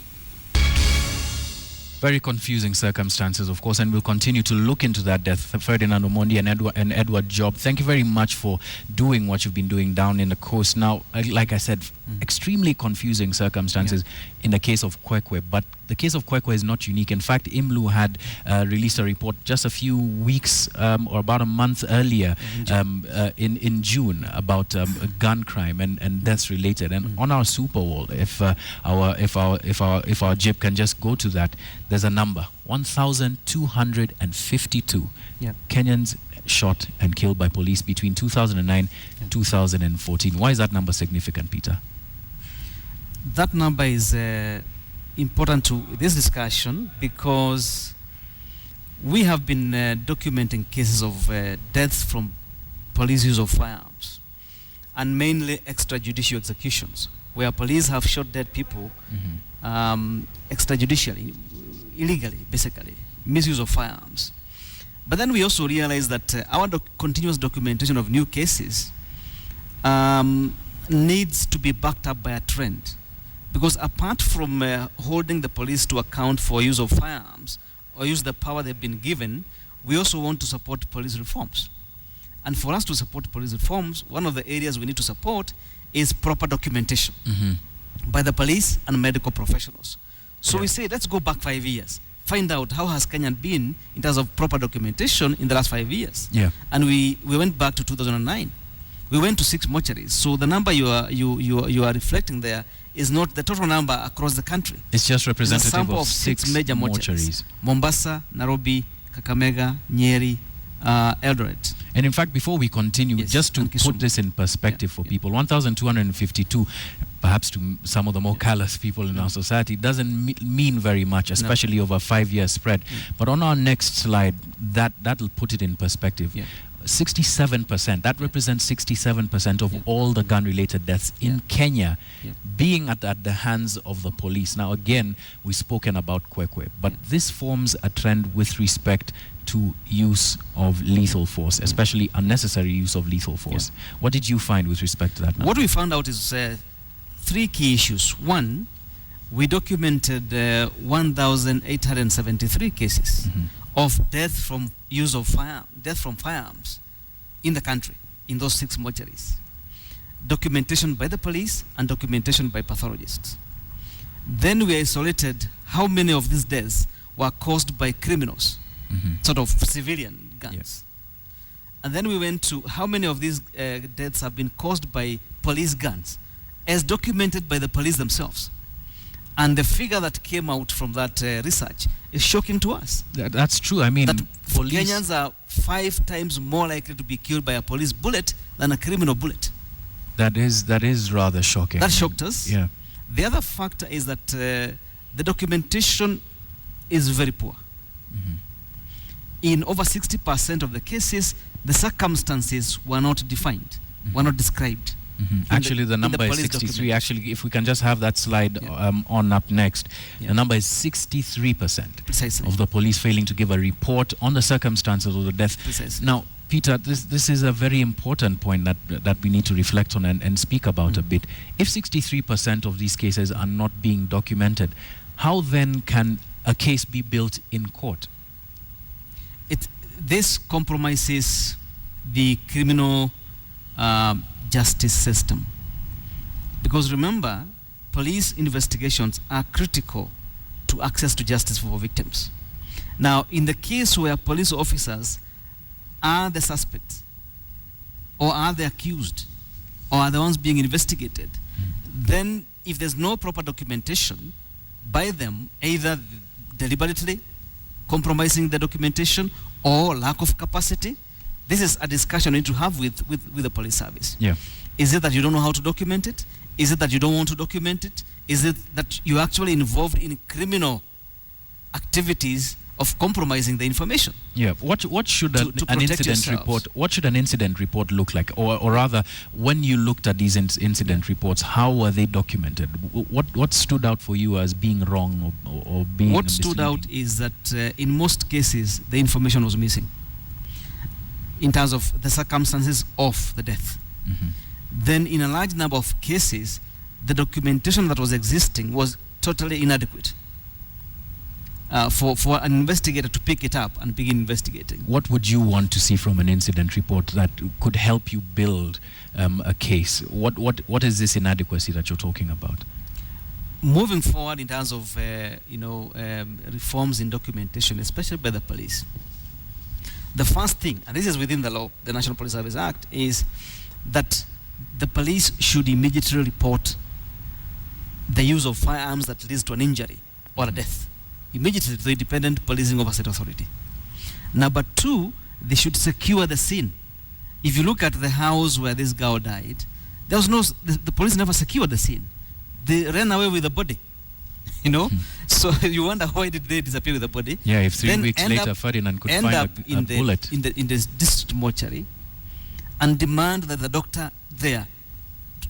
Speaker 2: Very confusing circumstances, of course, and we'll continue to look into that death. Ferdinand Omondi and Edward Job, thank you very much for doing what you've been doing down in the coast. Now, like I said, extremely confusing circumstances in the case of Kwekwe, but the case of Kwekwe is not unique. In fact, IMLU had released a report just a few weeks or about a month earlier in June about gun crime and deaths related. And on our Super Wall, if our Jib can just go to that, there's a number 1,252 Kenyans shot and killed by police between 2009 and 2014. Why is that number significant, Peter?
Speaker 5: That number is important to this discussion because we have been documenting cases of deaths from police use of firearms, and mainly extrajudicial executions, where police have shot dead people extrajudicially, illegally, basically, misuse of firearms. But then we also realize that our continuous documentation of new cases needs to be backed up by a trend. Because apart from holding the police to account for use of firearms or use the power they've been given, we also want to support police reforms. And for us to support police reforms, one of the areas we need to support is proper documentation by the police and medical professionals. So we say, let's go back 5 years, find out how has Kenya been in terms of proper documentation in the last 5 years. And we went back to 2009. We went to 6 mortuaries. So the number you are reflecting there is not the total number across the country.
Speaker 2: It's just representative
Speaker 5: it's a sample of 6 major mortuaries. Mombasa, Nairobi, Kakamega, Nyeri, Eldoret.
Speaker 2: And in fact, before we continue, just to put this in perspective for people, 1,252, perhaps to some of the more callous people in our society, doesn't mean very much, especially over a 5-year spread. But on our next slide, that'll put it in perspective. 67%, that represents 67% of all the gun-related deaths in Kenya being at the hands of the police. Now again, we've spoken about Kwekwe, but this forms a trend with respect to use of lethal force, especially unnecessary use of lethal force. What did you find with respect to that number?
Speaker 5: What we found out is 3 key issues. One, we documented 1,873 cases of death from use of firearms in the country, in those 6 mortuaries. Documentation by the police and documentation by pathologists. Then we isolated how many of these deaths were caused by criminals, sort of civilian guns. And then we went to how many of these deaths have been caused by police guns, as documented by the police themselves. And the figure that came out from that research is shocking to us.
Speaker 2: That's true. I mean,
Speaker 5: that Kenyans are 5 times more likely to be killed by a police bullet than a criminal bullet.
Speaker 2: That is rather shocking.
Speaker 5: That shocked us.
Speaker 2: Yeah.
Speaker 5: The other factor is that the documentation is very poor. In over 60% of the cases, the circumstances were not defined, were not described.
Speaker 2: Actually, the number is 63. Actually, if we can just have that slide on up next. The number is 63% of the police failing to give a report on the circumstances of the death. Now, Peter, this is a very important point that we need to reflect on and speak about a bit. If 63% of these cases are not being documented, how then can a case be built in court?
Speaker 5: This compromises the criminal justice system. Because remember, police investigations are critical to access to justice for victims. Now, in the case where police officers are the suspects, or are the accused, or are the ones being investigated, then if there's no proper documentation by them, either deliberately compromising the documentation or lack of capacity, this is a discussion we need to have with the police service. Is it that you don't know how to document it? Is it that you don't want to document it? Is it that you're actually involved in criminal activities of compromising the information?
Speaker 2: What should an incident report? What should an incident report look like? Or rather, when you looked at these incident reports, how were they documented? What stood out for you as being wrong or being?
Speaker 5: What stood out is that in most cases the information was missing in terms of the circumstances of the death. Then in a large number of cases, the documentation that was existing was totally inadequate for an investigator to pick it up and begin investigating.
Speaker 2: What would you want to see from an incident report that could help you build a case? What is this inadequacy that you're talking about?
Speaker 5: Moving forward in terms of reforms in documentation, especially by the police, the first thing, and this is within the law, the National Police Service Act, is that the police should immediately report the use of firearms that leads to an injury or a death, immediately to the Independent Policing Oversight Authority. Number 2, they should secure the scene. If you look at the house where this girl died, there was no, the police never secured the scene. They ran away with the body, you know. So you wonder why did they disappear with the body?
Speaker 2: Yeah, if 3
Speaker 5: then
Speaker 2: weeks later Ferdinand could
Speaker 5: end
Speaker 2: find
Speaker 5: up
Speaker 2: a bullet.
Speaker 5: in the district mortuary and demand that the doctor there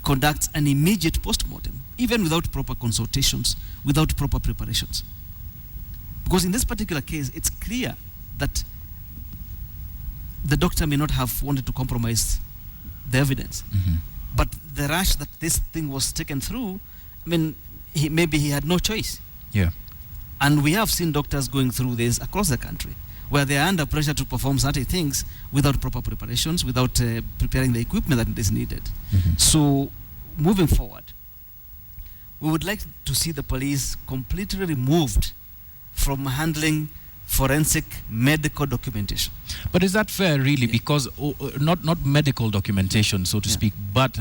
Speaker 5: conducts an immediate post-mortem, even without proper consultations, without proper preparations. Because in this particular case, it's clear that the doctor may not have wanted to compromise the evidence. But the rush that this thing was taken through, I mean, maybe he had no choice.
Speaker 2: Yeah.
Speaker 5: And we have seen doctors going through this across the country, where they are under pressure to perform certain things without proper preparations, without preparing the equipment that is needed. So, moving forward, we would like to see the police completely removed from handling forensic medical documentation.
Speaker 2: But is that fair, really? Because not medical documentation, so to speak, but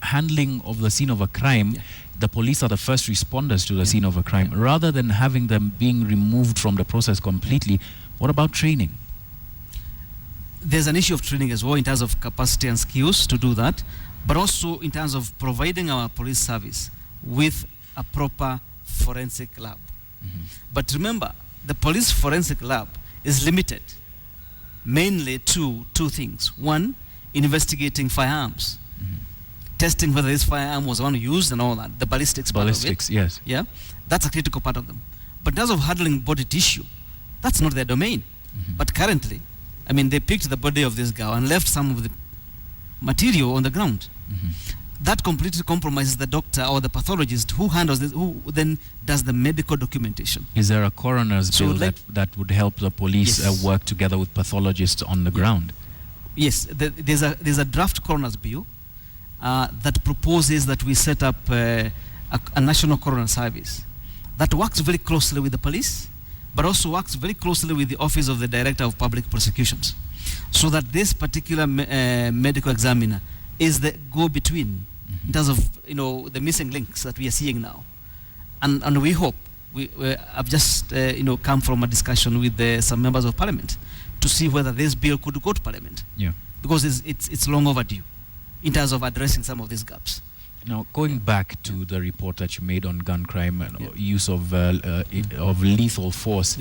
Speaker 2: handling of the scene of a crime. The police are the first responders to the scene of a crime. Rather than having them being removed from the process completely, what about training?
Speaker 5: There's an issue of training as well in terms of capacity and skills to do that, but also in terms of providing our police service with a proper forensic lab. But remember, the police forensic lab is limited mainly to two things. One, investigating firearms, testing whether this firearm was one used and all that, the ballistics part of it.
Speaker 2: Yes.
Speaker 5: Yeah, that's a critical part of them. But in terms of handling body tissue, that's not their domain. But currently, I mean, they picked the body of this girl and left some of the material on the ground. That completely compromises the doctor or the pathologist who handles this, who then does the medical documentation.
Speaker 2: Is there a coroner's bill that would help the police work together with pathologists on the ground?
Speaker 5: Yes, there's a draft coroner's bill that proposes that we set up a national coroner service that works very closely with the police, but also works very closely with the Office of the Director of Public Prosecutions, so that this particular medical examiner is the go-between in terms of the missing links that we are seeing now, and we hope I've just come from a discussion with some members of Parliament to see whether this bill could go to Parliament.
Speaker 2: Yeah,
Speaker 5: because it's long overdue in terms of addressing some of these gaps.
Speaker 2: Now, going back to the report that you made on gun crime and use of lethal force.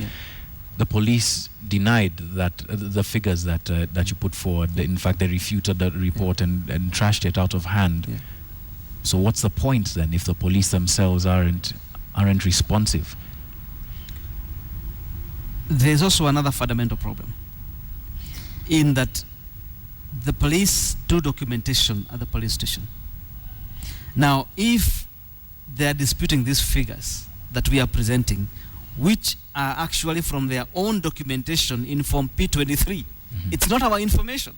Speaker 2: The police denied that the figures that you put forward. In fact, they refuted the report and trashed it out of hand. So what's the point then if the police themselves aren't responsive?
Speaker 5: There's also another fundamental problem in that the police do documentation at the police station. Now, if they are disputing these figures that we are presenting, which are actually from their own documentation in Form P23. It's not our information.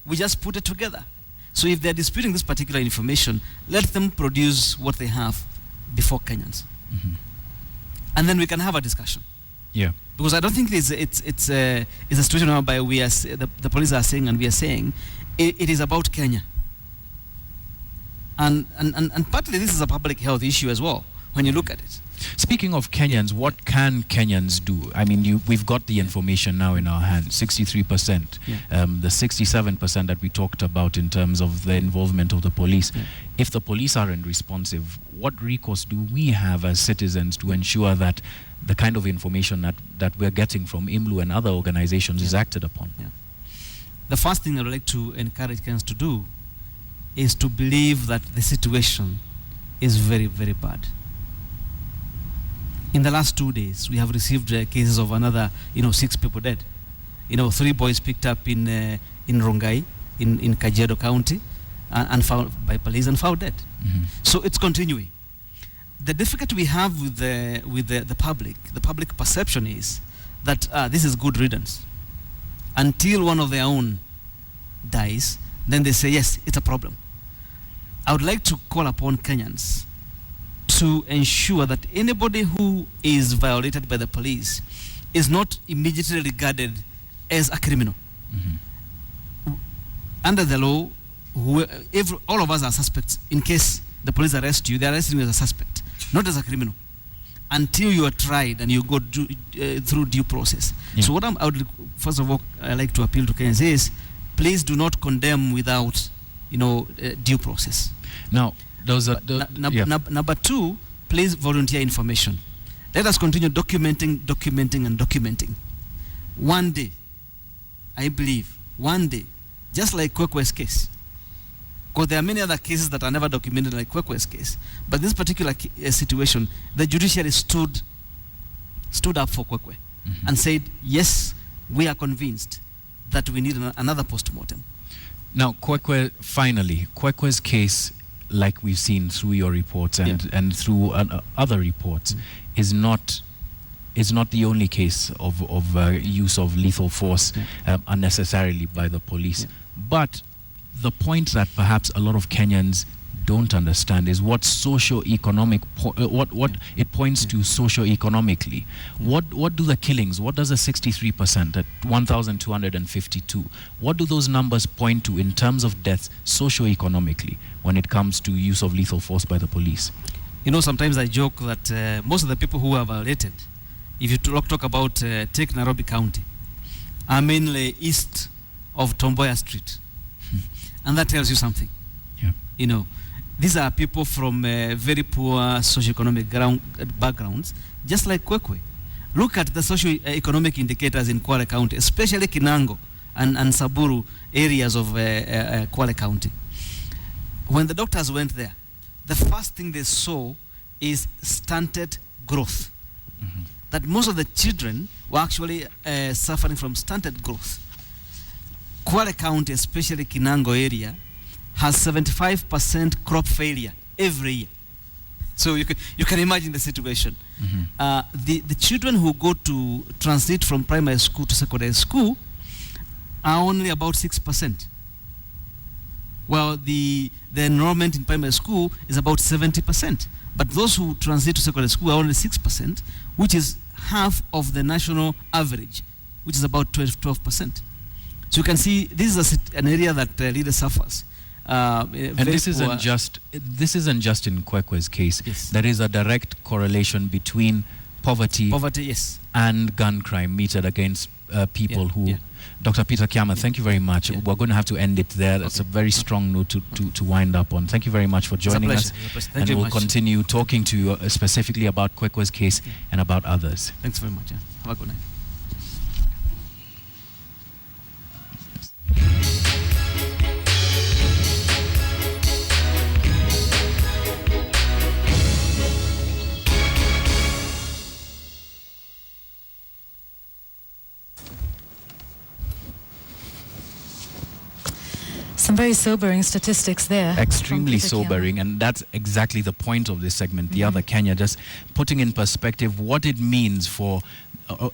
Speaker 5: We just put it together. So if they're disputing this particular information, let them produce what they have before Kenyans. And then we can have a discussion.
Speaker 2: Yeah.
Speaker 5: Because I don't think it's a situation whereby the police are saying and we are saying it is about Kenya. And partly this is a public health issue as well when you look at it.
Speaker 2: Speaking of Kenyans, what can Kenyans do? I mean, we've got the information now in our hands, 63%. The 67% that we talked about in terms of the involvement of the police. If the police aren't responsive, what recourse do we have as citizens to ensure that the kind of information that we're getting from IMLU and other organizations is acted upon?
Speaker 5: The first thing I would like to encourage Kenyans to do is to believe that the situation is very, very bad. In the last 2 days, we have received cases of another, 6 people dead. 3 boys picked up in Rongai, in Kajiado County, and found by police and found dead. So it's continuing. The difficulty we have with the public perception is that this is good riddance. Until one of their own dies, then they say, yes, it's a problem. I would like to call upon Kenyans to ensure that anybody who is violated by the police is not immediately regarded as a criminal. Under the law, all of us are suspects. In case the police arrest you, they arrest you as a suspect, not as a criminal. until you are tried and you go through due process.
Speaker 2: Yeah.
Speaker 5: So what I would, first of all, I like to appeal to Kenyans is, please do not condemn without, due process.
Speaker 2: Now, those are
Speaker 5: number two, please volunteer information. Let us continue documenting. One day, I believe, just like Kwekwe's case, because there are many other cases that are never documented like Kwekwe's case, but this particular situation, the judiciary stood up for Kwekwe and said, yes, we are convinced that we need another post-mortem.
Speaker 2: Now, Kwekwe's case, like we've seen through your reports and through other reports, is not the only case of use of lethal force unnecessarily by the police. But the point that perhaps a lot of Kenyans don't understand is what socio-economic what it points to socio-economically. What do the killings, what does the 63% at 1,252, what do those numbers point to in terms of deaths socio-economically when it comes to use of lethal force by the police?
Speaker 5: Sometimes I joke that most of the people who are violated, if you talk about take Nairobi County, are mainly east of Tomboya Street. And that tells you something.
Speaker 2: Yeah.
Speaker 5: These are people from very poor socioeconomic backgrounds, just like Kwekwe. Look at the socioeconomic indicators in Kwale County, especially Kinango and Saburu areas of Kwale County. When the doctors went there, the first thing they saw is stunted growth. That most of the children were actually suffering from stunted growth. Kwale County, especially Kinango area, has 75% crop failure every year. So you can imagine the situation. The children who go to transit from primary school to secondary school are only about 6%. While the enrollment in primary school is about 70%. But those who transit to secondary school are only 6%, which is half of the national average, which is about 12%. So you can see this is an area that really suffers.
Speaker 2: And this isn't just in Kwekwe's case.
Speaker 5: Yes.
Speaker 2: There is a direct correlation between poverty
Speaker 5: yes,
Speaker 2: and gun crime meted against people who. Dr. Peter Kiama, thank you very much. We're going to have to end it there. That's a very strong note to wind up on. Thank you very much for joining us. And we'll continue talking to you specifically about Kwekwe's case and about others.
Speaker 5: Thanks very much. Have a good night.
Speaker 1: Some very sobering statistics there.
Speaker 2: Extremely sobering, and that's exactly the point of this segment. The other Kenya, just putting in perspective what it means for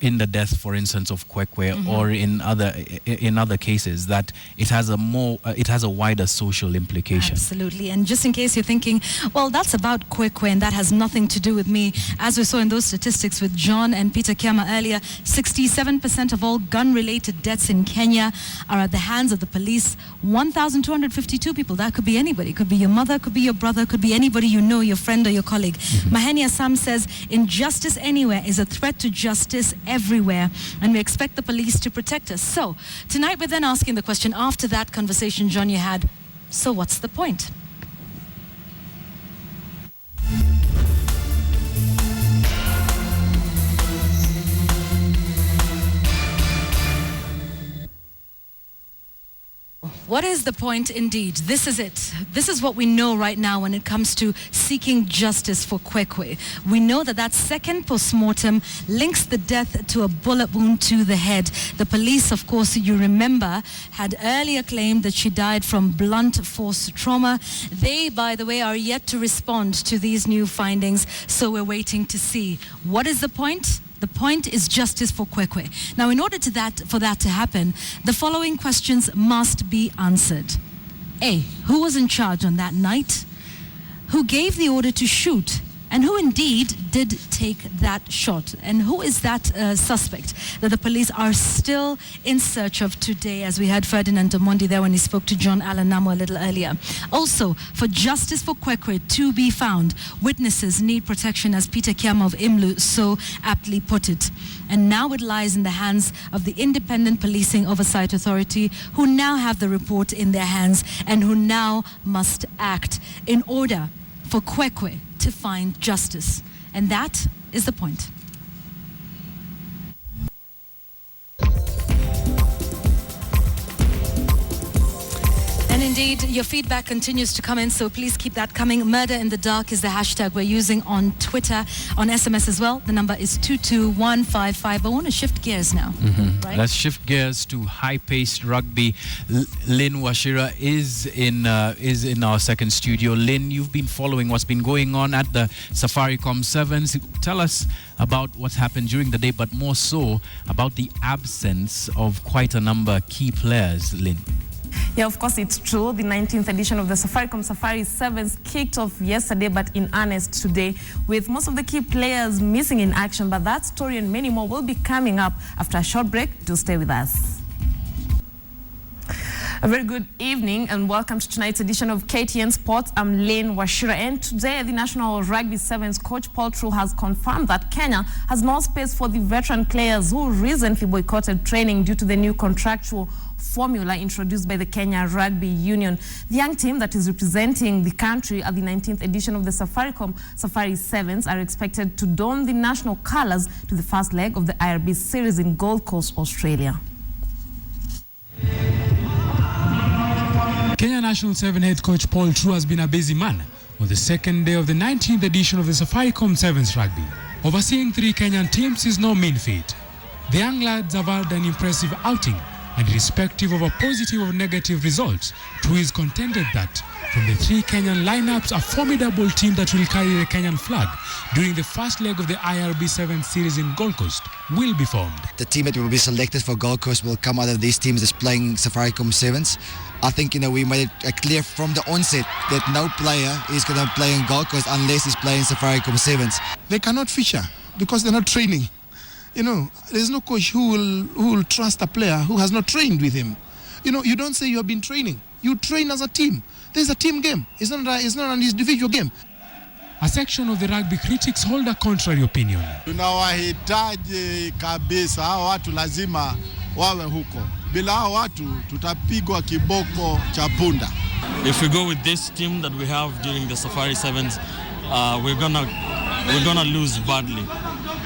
Speaker 2: in the death, for instance, of Kwekwe, or in other cases, that it has a wider social implication.
Speaker 1: Absolutely. And just in case you're thinking, well, that's about Kwekwe and that has nothing to do with me, as we saw in those statistics with John and Peter Kiama earlier, 67% of all gun-related deaths in Kenya are at the hands of the police. 1,252 people. That could be anybody. It could be your mother, could be your brother, could be anybody you know, your friend or your colleague. Maheni Assam says, injustice anywhere is a threat to justice everywhere, and we expect the police to protect us. So tonight we're then asking the question, after that conversation John you had, so what's the point? What is the point indeed? This is it. This is what we know right now when it comes to seeking justice for Kwekwe. We know that that second post-mortem links the death to a bullet wound to the head. The police, of course, you remember, had earlier claimed that she died from blunt force trauma. They, by the way, are yet to respond to these new findings, so we're waiting to see. What is the point? The point is justice for Kwekwe. Now, in order for that to happen, the following questions must be answered. A, who was in charge on that night? Who gave the order to shoot? And who indeed did take that shot? And who is that suspect that the police are still in search of today, as we heard Ferdinand Omondi there when he spoke to John Allen Namo a little earlier. Also, for justice for Kwekwe to be found, witnesses need protection, as Peter Kiama of Imlu so aptly put it. And now it lies in the hands of the Independent Policing Oversight Authority, who now have the report in their hands and who now must act in order for Kwekwe to find justice. And that is the point. And indeed, your feedback continues to come in, so please keep that coming. Murder in the Dark is the hashtag we're using on Twitter, on SMS as well. The number is 22155. I want to shift gears now. Right?
Speaker 2: Let's shift gears to high-paced rugby. Lynn Washira is in our second studio. Lynn, you've been following what's been going on at the Safaricom Sevens. Tell us about what's happened during the day, but more so about the absence of quite a number of key players, Lynn.
Speaker 4: Yeah, of course, it's true. The 19th edition of the Safaricom Safari Sevens kicked off yesterday, but in earnest today, with most of the key players missing in action. But that story and many more will be coming up after a short break. Do stay with us. A very good evening and welcome to tonight's edition of KTN Sports. I'm Lynn Washira, and today the National Rugby Sevens coach Paul True has confirmed that Kenya has no space for the veteran players who recently boycotted training due to the new contractual formula introduced by the Kenya Rugby Union. The young team that is representing the country at the 19th edition of the Safaricom Safari Sevens are expected to don the national colours to the first leg of the IRB series in Gold Coast, Australia.
Speaker 8: Kenya National Seven head coach Paul True has been a busy man on the second day of the 19th edition of the Safaricom Sevens Rugby. Overseeing 3 Kenyan teams is no mean feat. The young lads have had an impressive outing, and irrespective of a positive or negative result, True is contented that from the 3 Kenyan lineups, a formidable team that will carry the Kenyan flag during the first leg of the IRB 7 series in Gold Coast will be formed.
Speaker 9: The team that will be selected for Gold Coast will come out of these teams that's playing Safaricom Sevens. I think, we made it clear from the onset that no player is going to play in Gold Coast unless he's playing Safaricom Sevens.
Speaker 15: They cannot feature because they're not training. There's no coach who will trust a player who has not trained with him. You don't say you have been training. You train as a team. There's a team game. It's not an individual game.
Speaker 8: A section of the rugby critics hold a contrary opinion.
Speaker 10: Tunawahitaji kabisa, hao watu lazima wawe huko. Bila hao watu tutapigwa kiboko cha punda.
Speaker 11: If we go with this team that we have during the Safari Sevens, we're gonna lose badly.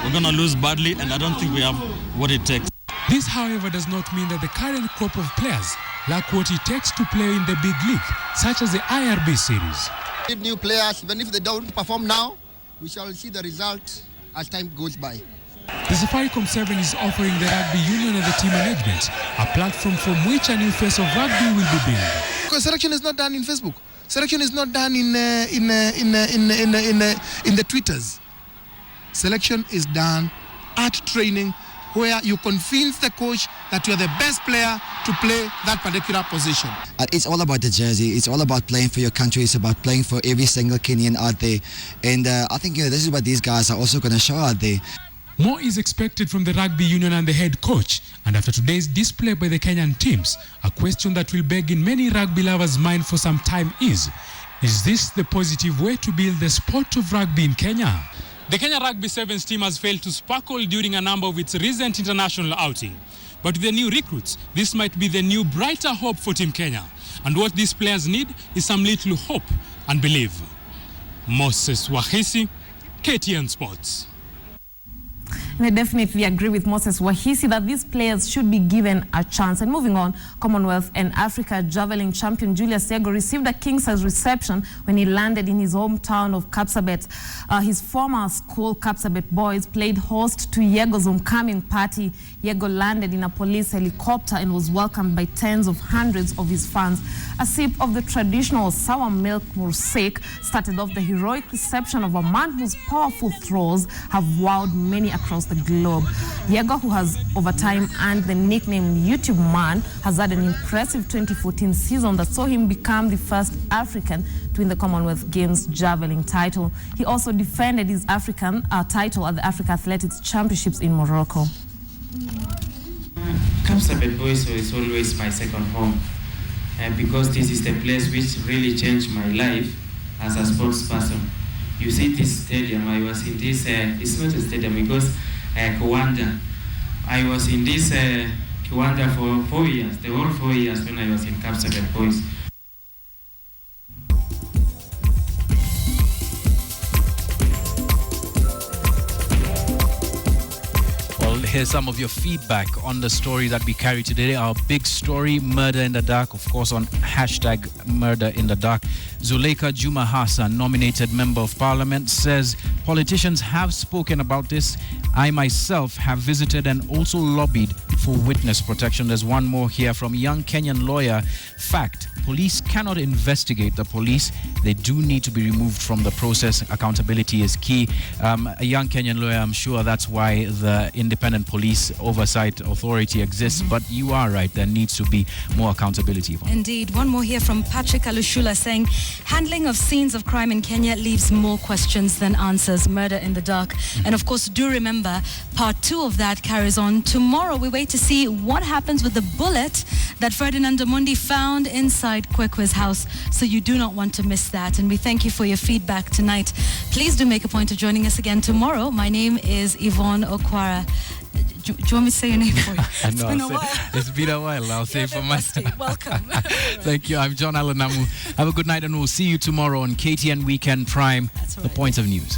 Speaker 11: We're gonna lose badly, and I don't think we have what it takes.
Speaker 8: This, however, does not mean that the current crop of players lack what it takes to play in the big league, such as the IRB series.
Speaker 26: If new players, even if they don't perform now, we shall see the result as time goes by.
Speaker 8: The Safaricom 7 is offering the Rugby Union and the team management a platform from which a new face of rugby will be built.
Speaker 15: Because selection is not done in Facebook. Selection is not done in the Twitters. Selection is done at training, where you convince the coach that you're the best player to play that particular position.
Speaker 9: It's all about the jersey. It's all about playing for your country. It's about playing for every single Kenyan out there. And I think this is what these guys are also going to show out there.
Speaker 8: More is expected from the Rugby Union and the head coach. And after today's display by the Kenyan teams, a question that will beg in many rugby lovers' mind for some time is this the positive way to build the sport of rugby in Kenya? The Kenya Rugby Sevens team has failed to sparkle during a number of its recent international outing. But with the new recruits, this might be the new brighter hope for Team Kenya. And what these players need is some little hope and belief. Moses Wahisi, KTN Sports.
Speaker 4: And I definitely agree with Moses Wahisi that these players should be given a chance. And moving on, Commonwealth and Africa javelin champion Julius Yego received a king-size reception when he landed in his hometown of Kapsabet. His former school Kapsabet boys played host to Yego's homecoming party. Yego landed in a police helicopter and was welcomed by tens of hundreds of his fans. A sip of the traditional sour milk mosaic started off the heroic reception of a man whose powerful throws have wowed many across across the globe. Yego, who has over time earned the nickname YouTube Man, has had an impressive 2014 season that saw him become the first African to win the Commonwealth Games javelin title. He also defended his African title at the Africa Athletics Championships in Morocco.
Speaker 13: Kapsabet Boys is always my second home because this is the place which really changed my life as a sports person. You see this stadium, I was in this, it's not a stadium because Kiwanja. I was in this Kiwanja for 4 years, the whole 4 years when I was in Kapsabet Boys.
Speaker 2: Here's some of your feedback on the story that we carry today. Our big story, Murder in the Dark, of course, on hashtag Murder in the Dark. Zuleika Juma Hassan, nominated Member of Parliament, says politicians have spoken about this. I myself have visited and also lobbied for witness protection. There's one more here from young Kenyan lawyer. Fact, police cannot investigate the police. They do need to be removed from the process. Accountability is key. A young Kenyan lawyer, I'm sure that's why the Independent Police Oversight Authority exists. But you are right, there needs to be more accountability.
Speaker 1: Indeed. One more here from Patrick Alushula saying, handling of scenes of crime in Kenya leaves more questions than answers. Murder in the dark. And of course, do remember, part 2 of that carries on tomorrow. We wait to see what happens with the bullet that Ferdinand Omondi found inside Kwekwe's house. So you do not want to miss that. And we thank you for your feedback tonight. Please do make a point of joining us again tomorrow. My name is Yvonne Okwara. Do you want me to say your name for you? It's been a while.
Speaker 2: It's been a while. I'll say for myself.
Speaker 1: Welcome.
Speaker 2: Thank you. I'm John Alanamu. Have a good night and we'll see you tomorrow on KTN Weekend Prime.
Speaker 1: That's right.
Speaker 2: The Point of News.